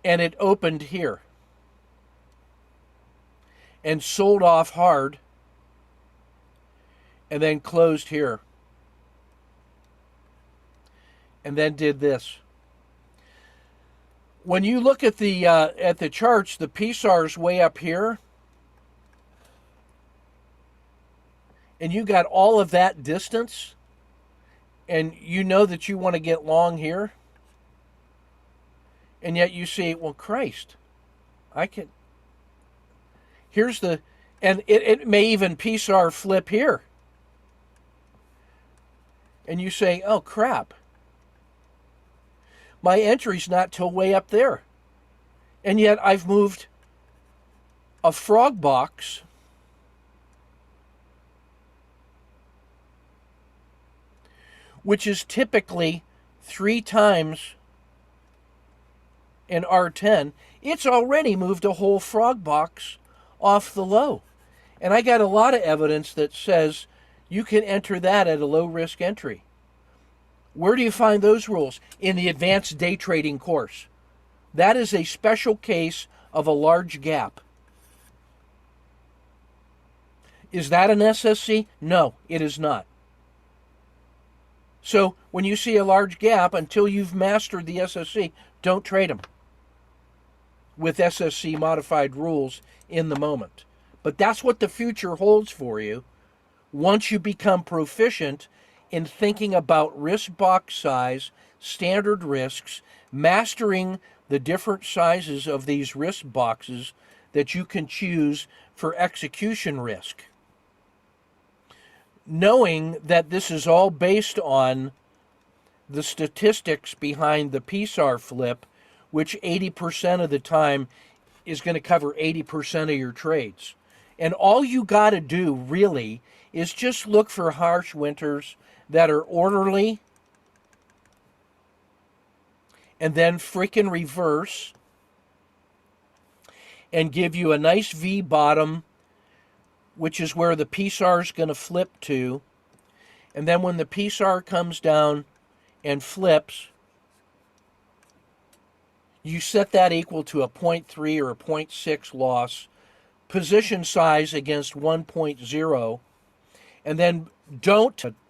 Speaker 1: and it opened here and sold off hard and then closed here and then did this. When you look at the charts, the PSAR is way up here, and you got all of that distance, and you know that you want to get long here, and yet you say, well, Christ, I can. Here's the, and it may even PSAR flip here, and you say, oh crap. My entry's not till way up there. And yet I've moved a frog box which is typically 3 times an R10. It's already moved a whole frog box off the low. And I got a lot of evidence that says you can enter that at a low risk entry. Where do you find those rules? In the advanced day trading course. That is a special case of a large gap. Is that an SSC? No, it is not. So when you see a large gap, until you've mastered the SSC, don't trade them with SSC modified rules in the moment. But that's what the future holds for you once you become proficient in thinking about risk box size, standard risks, mastering the different sizes of these risk boxes that you can choose for execution risk. Knowing that this is all based on the statistics behind the PSAR flip, which 80% of the time is going to cover 80% of your trades. And all you got to do really is just look for harsh winters that are orderly and then freaking reverse and give you a nice V bottom, which is where the PSAR is going to flip to. And then when the PSAR comes down and flips, you set that equal to a 0.3 or a 0.6 loss, position size against 1.0, and then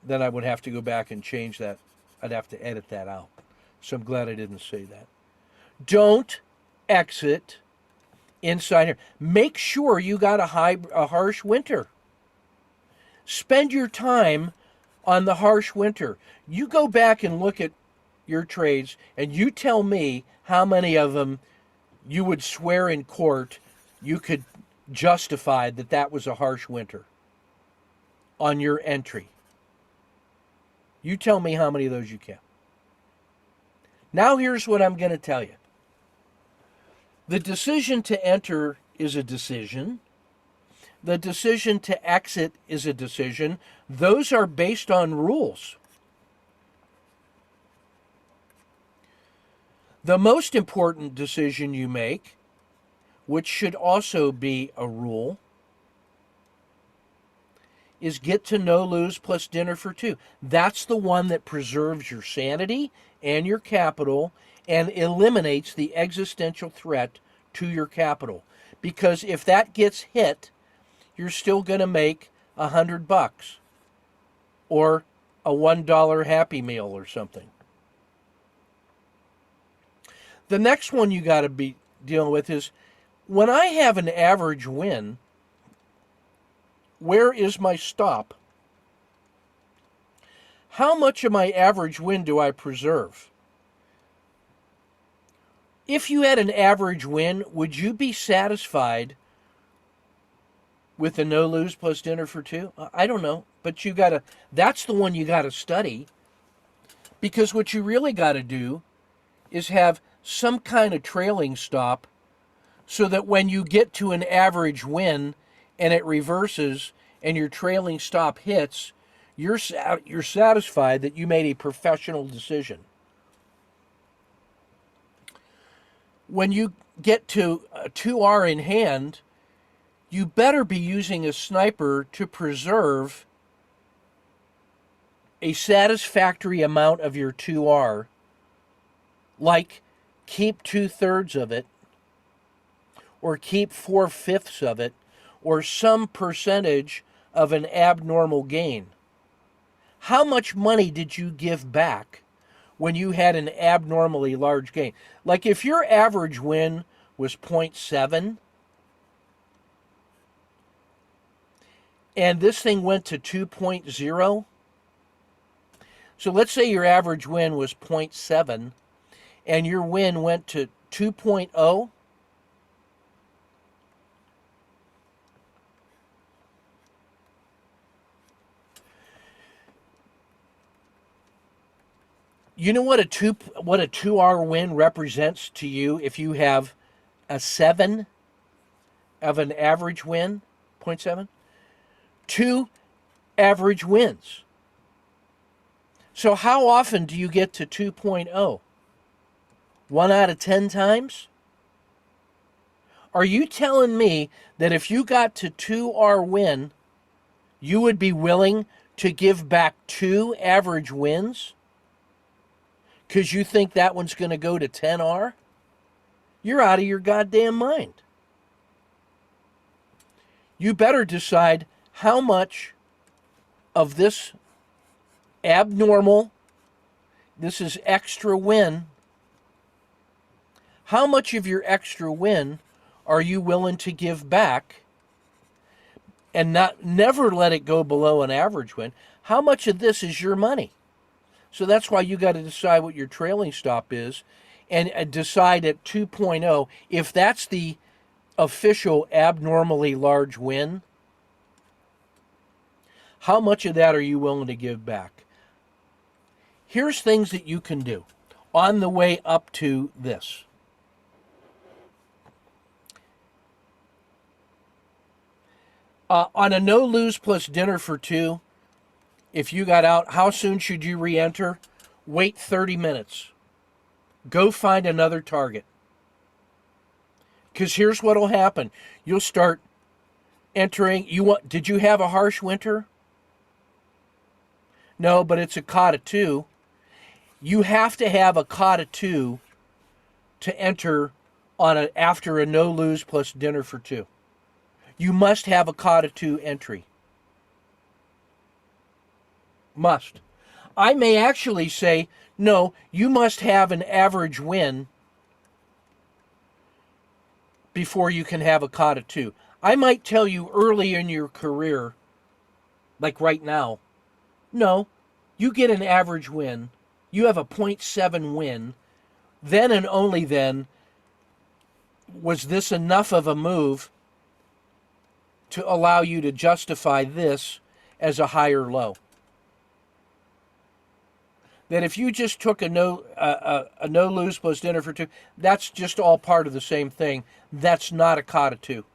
Speaker 1: then I would have to go back and change that. I'd have to edit that out. So I'm glad I didn't say that. Don't exit inside here. Make sure you got a harsh winter. Spend your time on the harsh winter. You go back and look at your trades and you tell me how many of them you would swear in court you could justify that was a harsh winter on your entry. You tell me how many of those you can. Now here's what I'm going to tell you. The decision to enter is a decision. The decision to exit is a decision. Those are based on rules. The most important decision you make, which should also be a rule, is get to no lose plus dinner for two. That's the one that preserves your sanity and your capital and eliminates the existential threat to your capital. Because if that gets hit, you're still going to make $100 or a $1 Happy Meal or something. The next one you got to be dealing with is, when I have an average win, where is my stop? How much of my average win do I preserve? If you had an average win, would you be satisfied with a no lose plus dinner for two? I don't know, but that's the one you gotta study, because what you really gotta do is have some kind of trailing stop so that when you get to an average win and it reverses and your trailing stop hits, you're satisfied that you made a professional decision. When you get to a 2R in hand, you better be using a sniper to preserve a satisfactory amount of your 2R, like keep 2/3 of it, or keep 4/5 of it, or some percentage of an abnormal gain. How much money did you give back when you had an abnormally large gain? Like if your average win was 0.7 and this thing went to 2.0, so let's say your average win was 0.7 and your win went to 2.0, you know what a 2R win represents to you if you have a 7 of an average win, 0.7? 2 average wins. So how often do you get to 2.0? 1 out of 10 times? Are you telling me that if you got to 2R win, you would be willing to give back 2 average wins because you think that one's going to go to 10R? You're out of your goddamn mind. You better decide how much of this abnormal, this is extra win, how much of your extra win are you willing to give back and never let it go below an average win? How much of this is your money? So that's why you got to decide what your trailing stop is and decide at 2.0 if that's the official abnormally large win. How much of that are you willing to give back? Here's things that you can do on the way up to this. On a no lose plus dinner for two, if you got out, how soon should you re-enter? Wait 30 minutes. Go find another target. Because here's what will happen. You'll start entering. Did you have a harsh winter? No, but it's a kata 2. You have to have a kata 2 to enter after a no lose plus dinner for two. You must have a kata 2 entry. Must. I may actually say, no, you must have an average win before you can have a kata 2. I might tell you early in your career, like right now, no, you get an average win, you have a 0.7 win, then and only then was this enough of a move to allow you to justify this as a higher low. that if you just took a no lose plus dinner for two, that's just all part of the same thing. That's not a kata 2.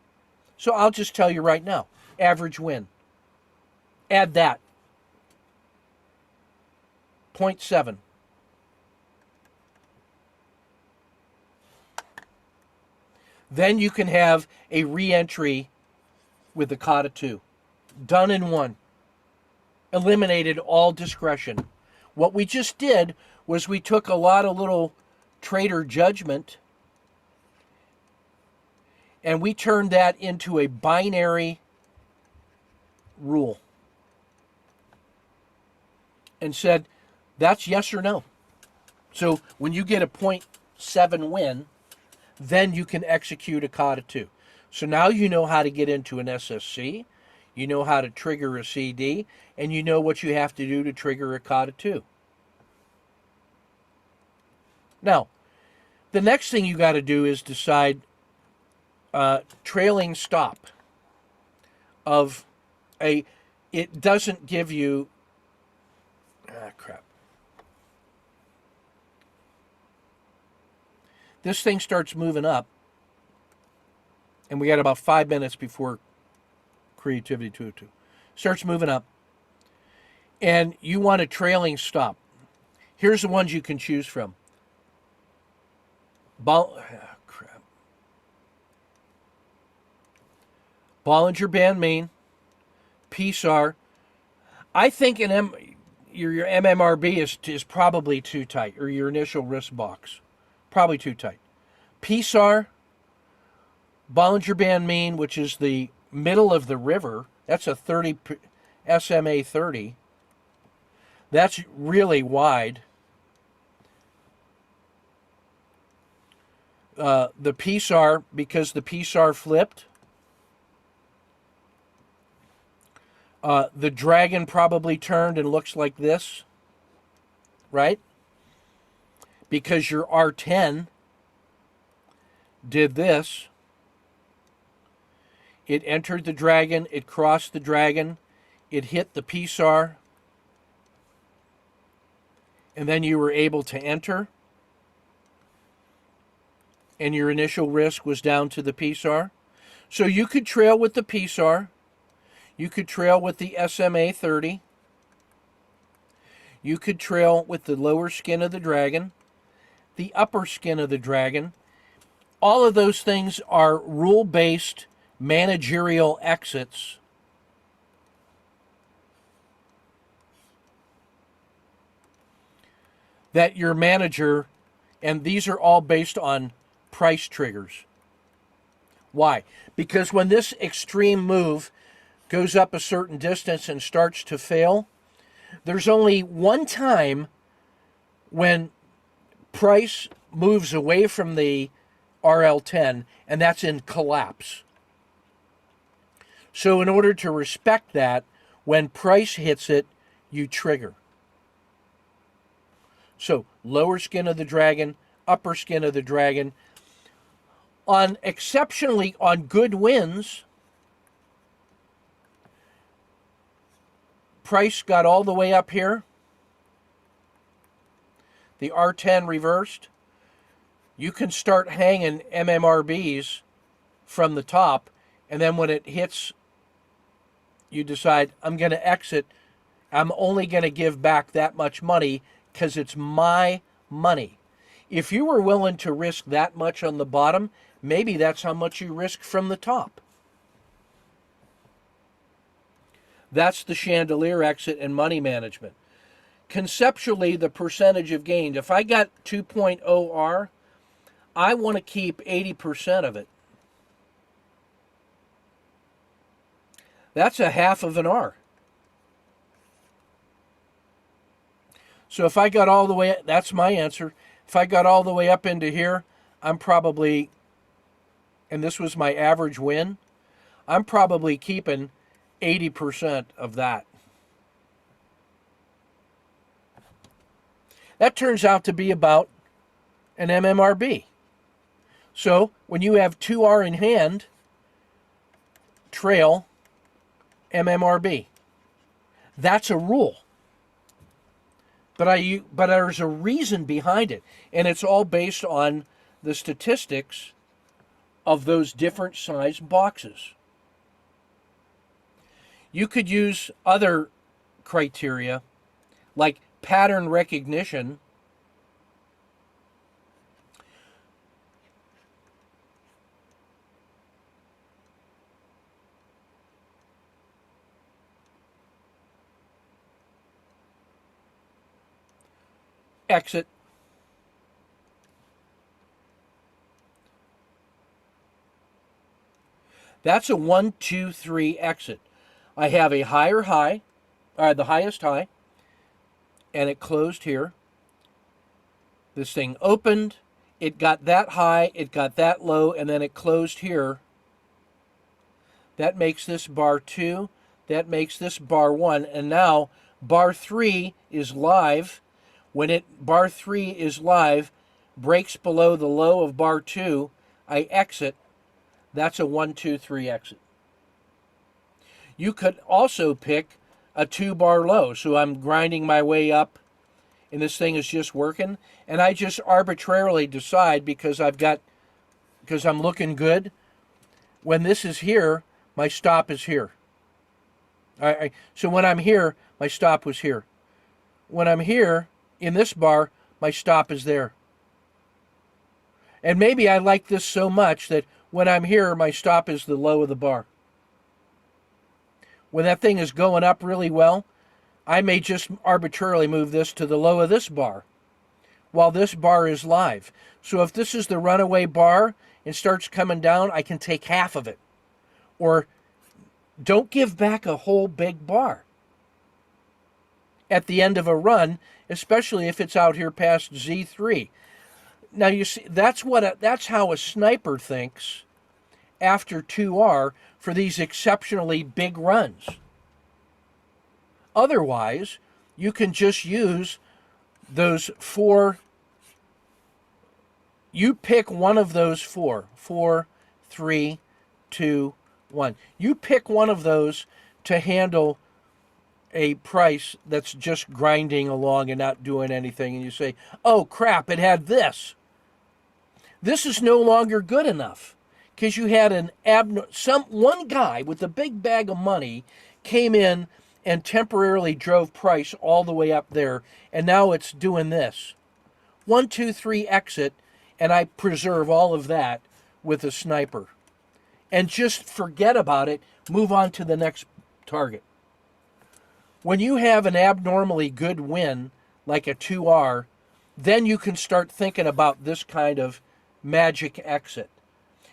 Speaker 1: So I'll just tell you right now, average win. Add that. 0.7. Then you can have a re-entry with the kata 2. Done in one. Eliminated all discretion. What we just did was we took a lot of little trader judgment and we turned that into a binary rule and said, that's yes or no. So when you get a 0.7 win, then you can execute a kata 2. So now you know how to get into an SSC, you know how to trigger a CD, and you know what you have to do to trigger a kata 2. Now, the next thing you got to do is decide trailing stop of a, it doesn't give you, crap. This thing starts moving up, and we got about 5 minutes before Creativity 202. Starts moving up, and you want a trailing stop. Here's the ones you can choose from. Bollinger Band main, PSAR. I think your MMRB is probably too tight, or your initial risk box. Probably too tight. PSAR, Bollinger Band mean, which is the middle of the river, that's a 30 SMA 30. That's really wide. The PSAR, because the PSAR flipped. The dragon probably turned and looks like this, right? Because your R10 did this. It entered the dragon, it crossed the dragon, it hit the PSAR, and then you were able to enter, and your initial risk was down to the PSAR. So you could trail with the PSAR, you could trail with the SMA 30, you could trail with the lower skin of the dragon, the upper skin of the dragon. All of those things are rule-based managerial exits that your manager, and these are all based on price triggers. Why? Because when this extreme move goes up a certain distance and starts to fail, there's only one time when price moves away from the RL10, and that's in collapse. So in order to respect that, when price hits it, you trigger. So lower skin of the dragon, upper skin of the dragon. On good wins, price got all the way up here. The R10 reversed. You can start hanging MMRBs from the top, and then when it hits, you decide, I'm going to exit. I'm only going to give back that much money because it's my money. If you were willing to risk that much on the bottom, maybe that's how much you risk from the top. That's the chandelier exit and money management. Conceptually, the percentage of gain, if I got 2.0 R, I want to keep 80% of it. That's a half of an R. So if I got all the way, that's my answer. If I got all the way up into here, I'm probably, and this was my average win, I'm probably keeping 80% of that. That turns out to be about an MMRB. So when you have 2R in hand, trail MMRB. That's a rule. but there's a reason behind it, and it's all based on the statistics of those different size boxes. You could use other criteria like pattern recognition. Exit. That's a 1, 2, 3 exit. I have a higher high, the highest high, and it closed here. This thing opened, it got that high, it got that low, and then it closed here. That makes this bar 2, that makes this bar 1, and now bar 3 is live. When bar 3 is live, breaks below the low of bar 2, I exit. That's a 1, 2, 3 exit. You could also pick a 2-bar low. So I'm grinding my way up and this thing is just working. And I just arbitrarily decide because I'm looking good. When this is here, my stop is here. So when I'm here, my stop was here. When I'm here in this bar, my stop is there. And maybe I like this so much that when I'm here, my stop is the low of the bar. When that thing is going up really well, I may just arbitrarily move this to the low of this bar while this bar is live. So if this is the runaway bar and starts coming down, I can take half of it. Or don't give back a whole big bar at the end of a run, especially if it's out here past Z3. Now you see, that's how a sniper thinks after 2R for these exceptionally big runs. Otherwise, you can just use those 4. You pick one of those 4. 4, 3, 2, 1. You pick one of those to handle a price that's just grinding along and not doing anything, and you say, oh crap, it had this. This is no longer good enough because you had one guy with a big bag of money came in and temporarily drove price all the way up there, and now it's doing this. 1, 2, 3 exit, and I preserve all of that with a sniper. And just forget about it, move on to the next target. When you have an abnormally good win, like a 2R, then you can start thinking about this kind of magic exit.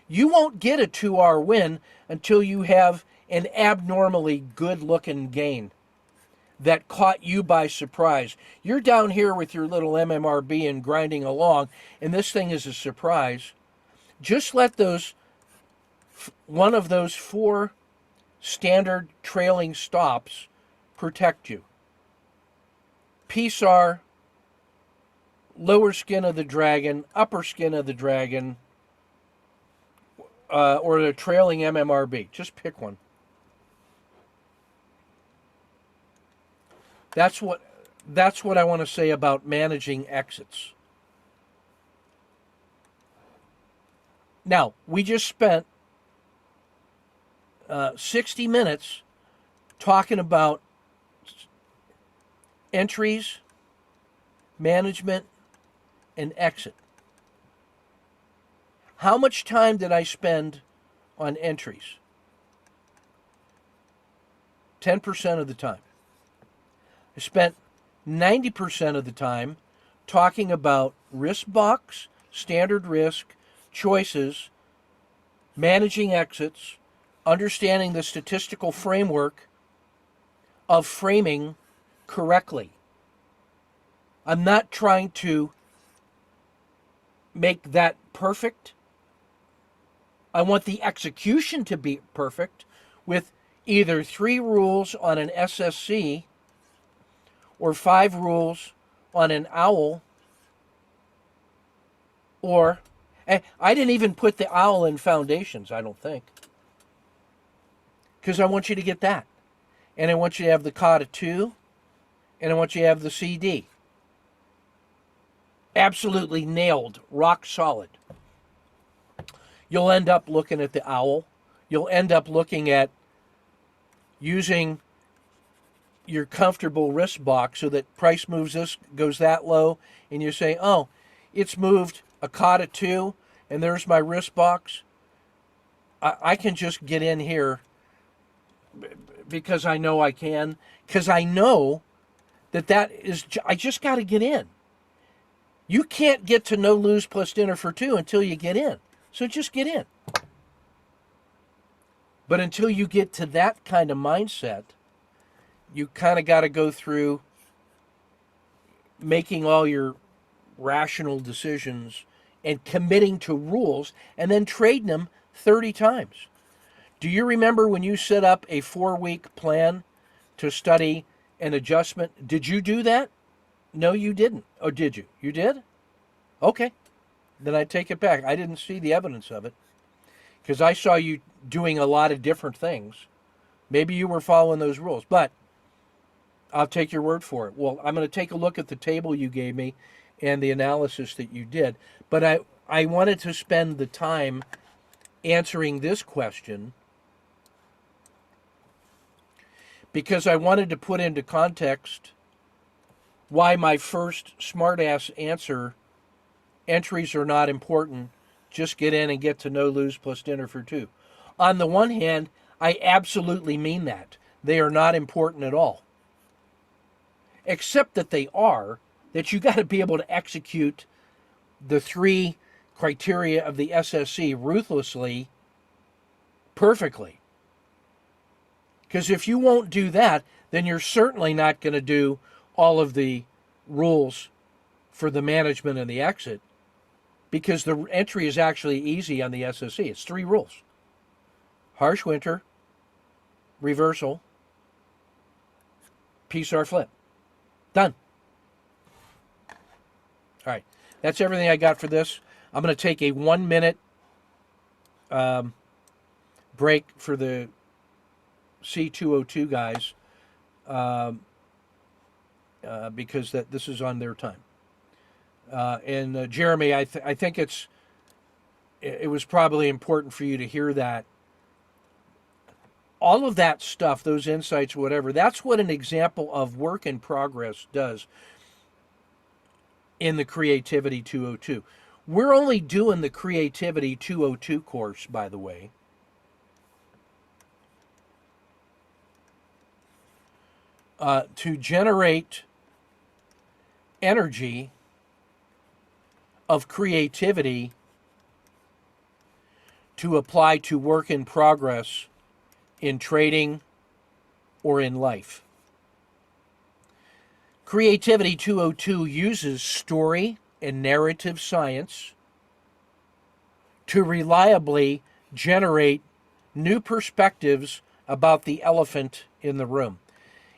Speaker 1: You won't get a 2R win until you have an abnormally good-looking gain that caught you by surprise. You're down here with your little MMRB and grinding along, and this thing is a surprise. Just let one of those 4 standard trailing stops protect you. PSAR, lower skin of the dragon, upper skin of the dragon, or the trailing MMRB. Just pick one. That's what I want to say about managing exits. Now, we just spent 60 minutes talking about entries, management, and exit. How much time did I spend on entries? 10% of the time. I spent 90% of the time talking about risk box, standard risk, choices, managing exits, understanding the statistical framework of framing correctly. I'm not trying to make that perfect. I want the execution to be perfect with either 3 rules on an SSC or 5 rules on an OWL, or I didn't even put the OWL in Foundations, I don't think, because I want you to get that, and I want you to have the COTA 2, and I want you to have the CD. absolutely nailed, rock solid, you'll end up looking at the owl. You'll end up looking at using your comfortable risk box so that price moves this, goes that low, and you say, oh, it's moved a cotta two, and there's my risk box. I can just get in here because I know I can, because I know that is, I just got to get in. You can't get to no lose plus dinner for two until you get in. So just get in. But until you get to that kind of mindset, you kind of got to go through making all your rational decisions and committing to rules and then trading them 30 times. Do you remember when you set up a 4-week plan to study an adjustment? Did you do that? No, you didn't. Or did you? You did? Okay. Then I take it back. I didn't see the evidence of it because I saw you doing a lot of different things. Maybe you were following those rules, but I'll take your word for it. Well, I'm going to take a look at the table you gave me and the analysis that you did. But I wanted to spend the time answering this question because I wanted to put into context why my first smartass answer, entries are not important, just get in and get to no lose plus dinner for two. On the one hand, I absolutely mean that. They are not important at all. Except that they are, that you got to be able to execute the 3 criteria of the SSC ruthlessly, perfectly. Because if you won't do that, then you're certainly not going to do all of the rules for the management and the exit, because the entry is actually easy on the SSC. It's 3 rules. Harsh winter, reversal, PSAR flip. Done. All right. That's everything I got for this. I'm going to take a 1-minute break for the C202 guys because this is on their time. And Jeremy, I think it was probably important for you to hear that. All of that stuff, those insights, whatever, that's what an example of work in progress does in the Creativity 202. We're only doing the Creativity 202 course, by the way, to generate energy of creativity to apply to work in progress in trading or in life. Creativity 202 uses story and narrative science to reliably generate new perspectives about the elephant in the room.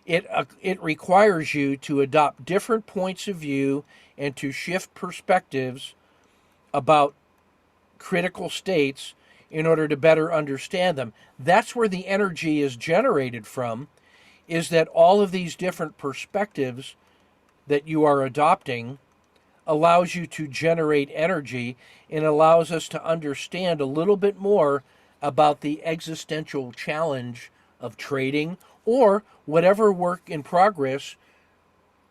Speaker 1: It requires you to adopt different points of view and to shift perspectives about critical states in order to better understand them. That's where the energy is generated from, is that all of these different perspectives that you are adopting allows you to generate energy and allows us to understand a little bit more about the existential challenge of trading or whatever work in progress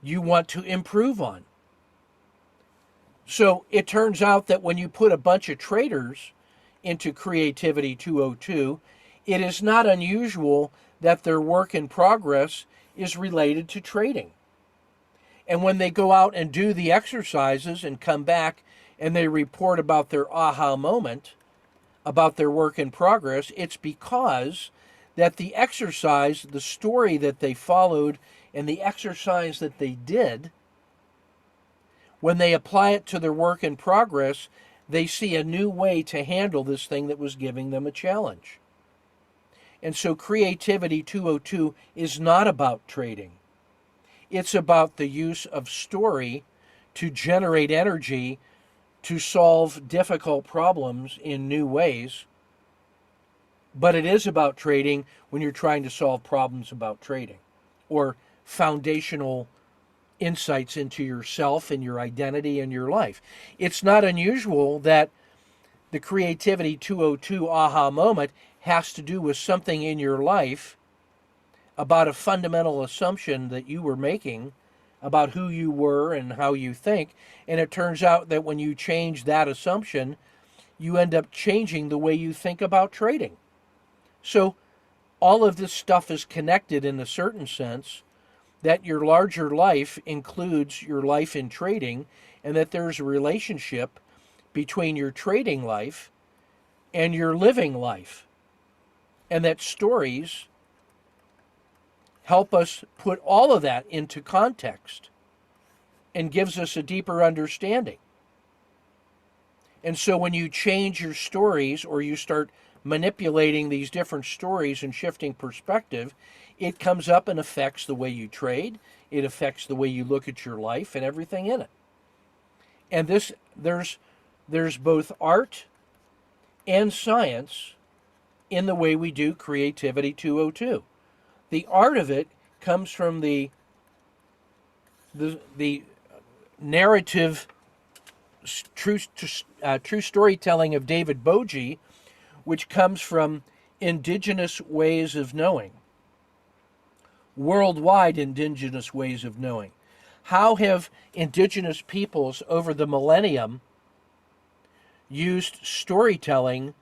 Speaker 1: you want to improve on. So it turns out that when you put a bunch of traders into Creativity 202, it is not unusual that their work in progress is related to trading. And when they go out and do the exercises and come back and they report about their aha moment, about their work in progress, it's because that the exercise, the story that they followed, and the exercise that they did, when they apply it to their work in progress, they see a new way to handle this thing that was giving them a challenge. And so Creativity 202 is not about trading. It's about the use of story to generate energy to solve difficult problems in new ways. But it is about trading when you're trying to solve problems about trading or foundational insights into yourself and your identity and your life. It's not unusual that the Creativity 202 aha moment has to do with something in your life about a fundamental assumption that you were making about who you were and how you think. And it turns out that when you change that assumption, you end up changing the way you think about trading. So all of this stuff is connected in a certain sense, that your larger life includes your life in trading, and that there's a relationship between your trading life and your living life, and that stories help us put all of that into context and gives us a deeper understanding. And so when you change your stories, or you start manipulating these different stories and shifting perspective, it comes up and affects the way you trade. It affects the way you look at your life and everything in it. And there's both art and science in the way we do Creativity 202. The art of it comes from the narrative true storytelling of David Bogie, which comes from indigenous ways of knowing, worldwide indigenous ways of knowing. How have indigenous peoples over the millennium used storytelling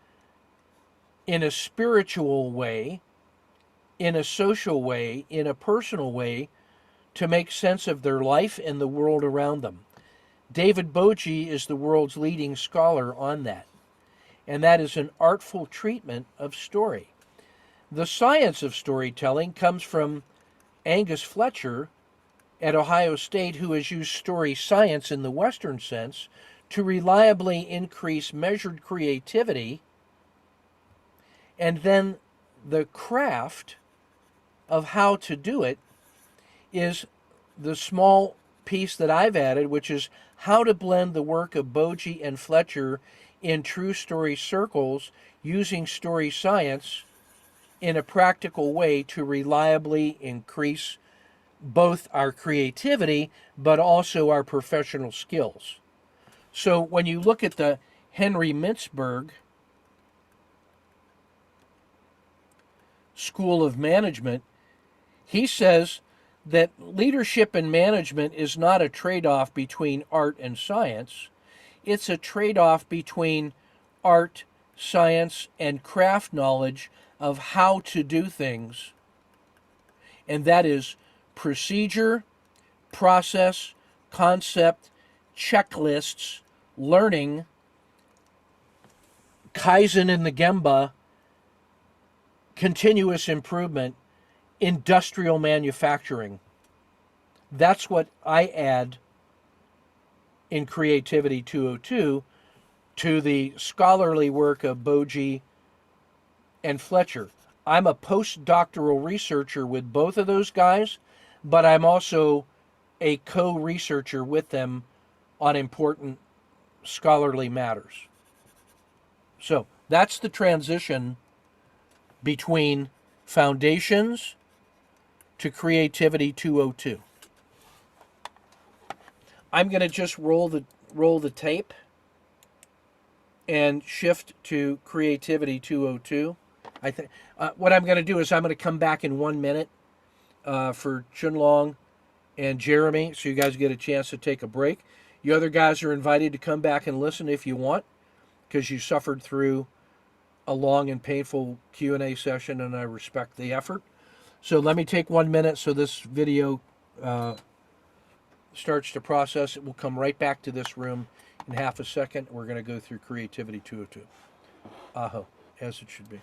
Speaker 1: in a spiritual way, in a social way, in a personal way, to make sense of their life and the world around them? David Bogie is the world's leading scholar on that, and that is an artful treatment of story. The science of storytelling comes from Angus Fletcher at Ohio State, who has used story science in the Western sense to reliably increase measured creativity, and then the craft of how to do it is the small piece that I've added, which is how to blend the work of Bogie and Fletcher in true story circles using story science in a practical way to reliably increase both our creativity but also our professional skills. So when you look at the Henry Mintzberg School of Management, he says that leadership and management is not a trade-off between art and science. It's a trade-off between art, science, and craft knowledge of how to do things. And that is procedure, process, concept, checklists, learning, Kaizen in the Gemba, continuous improvement, industrial manufacturing. That's what I add in Creativity 202 to the scholarly work of Bogie and Fletcher. I'm a postdoctoral researcher with both of those guys, but I'm also a co-researcher with them on important scholarly matters. So that's the transition between Foundations to Creativity 202. I'm going to just roll the tape and shift to Creativity 202. I think what I'm going to do is I'm going to come back in 1 minute for Chunlong and Jeremy, so you guys get a chance to take a break. You other guys are invited to come back and listen if you want, because you suffered through a long and painful Q&A session, and I respect the effort. So let me take 1 minute so this video starts to process. It will come right back to this room in half a second. We're going to go through Creativity 202. Aho, as it should be.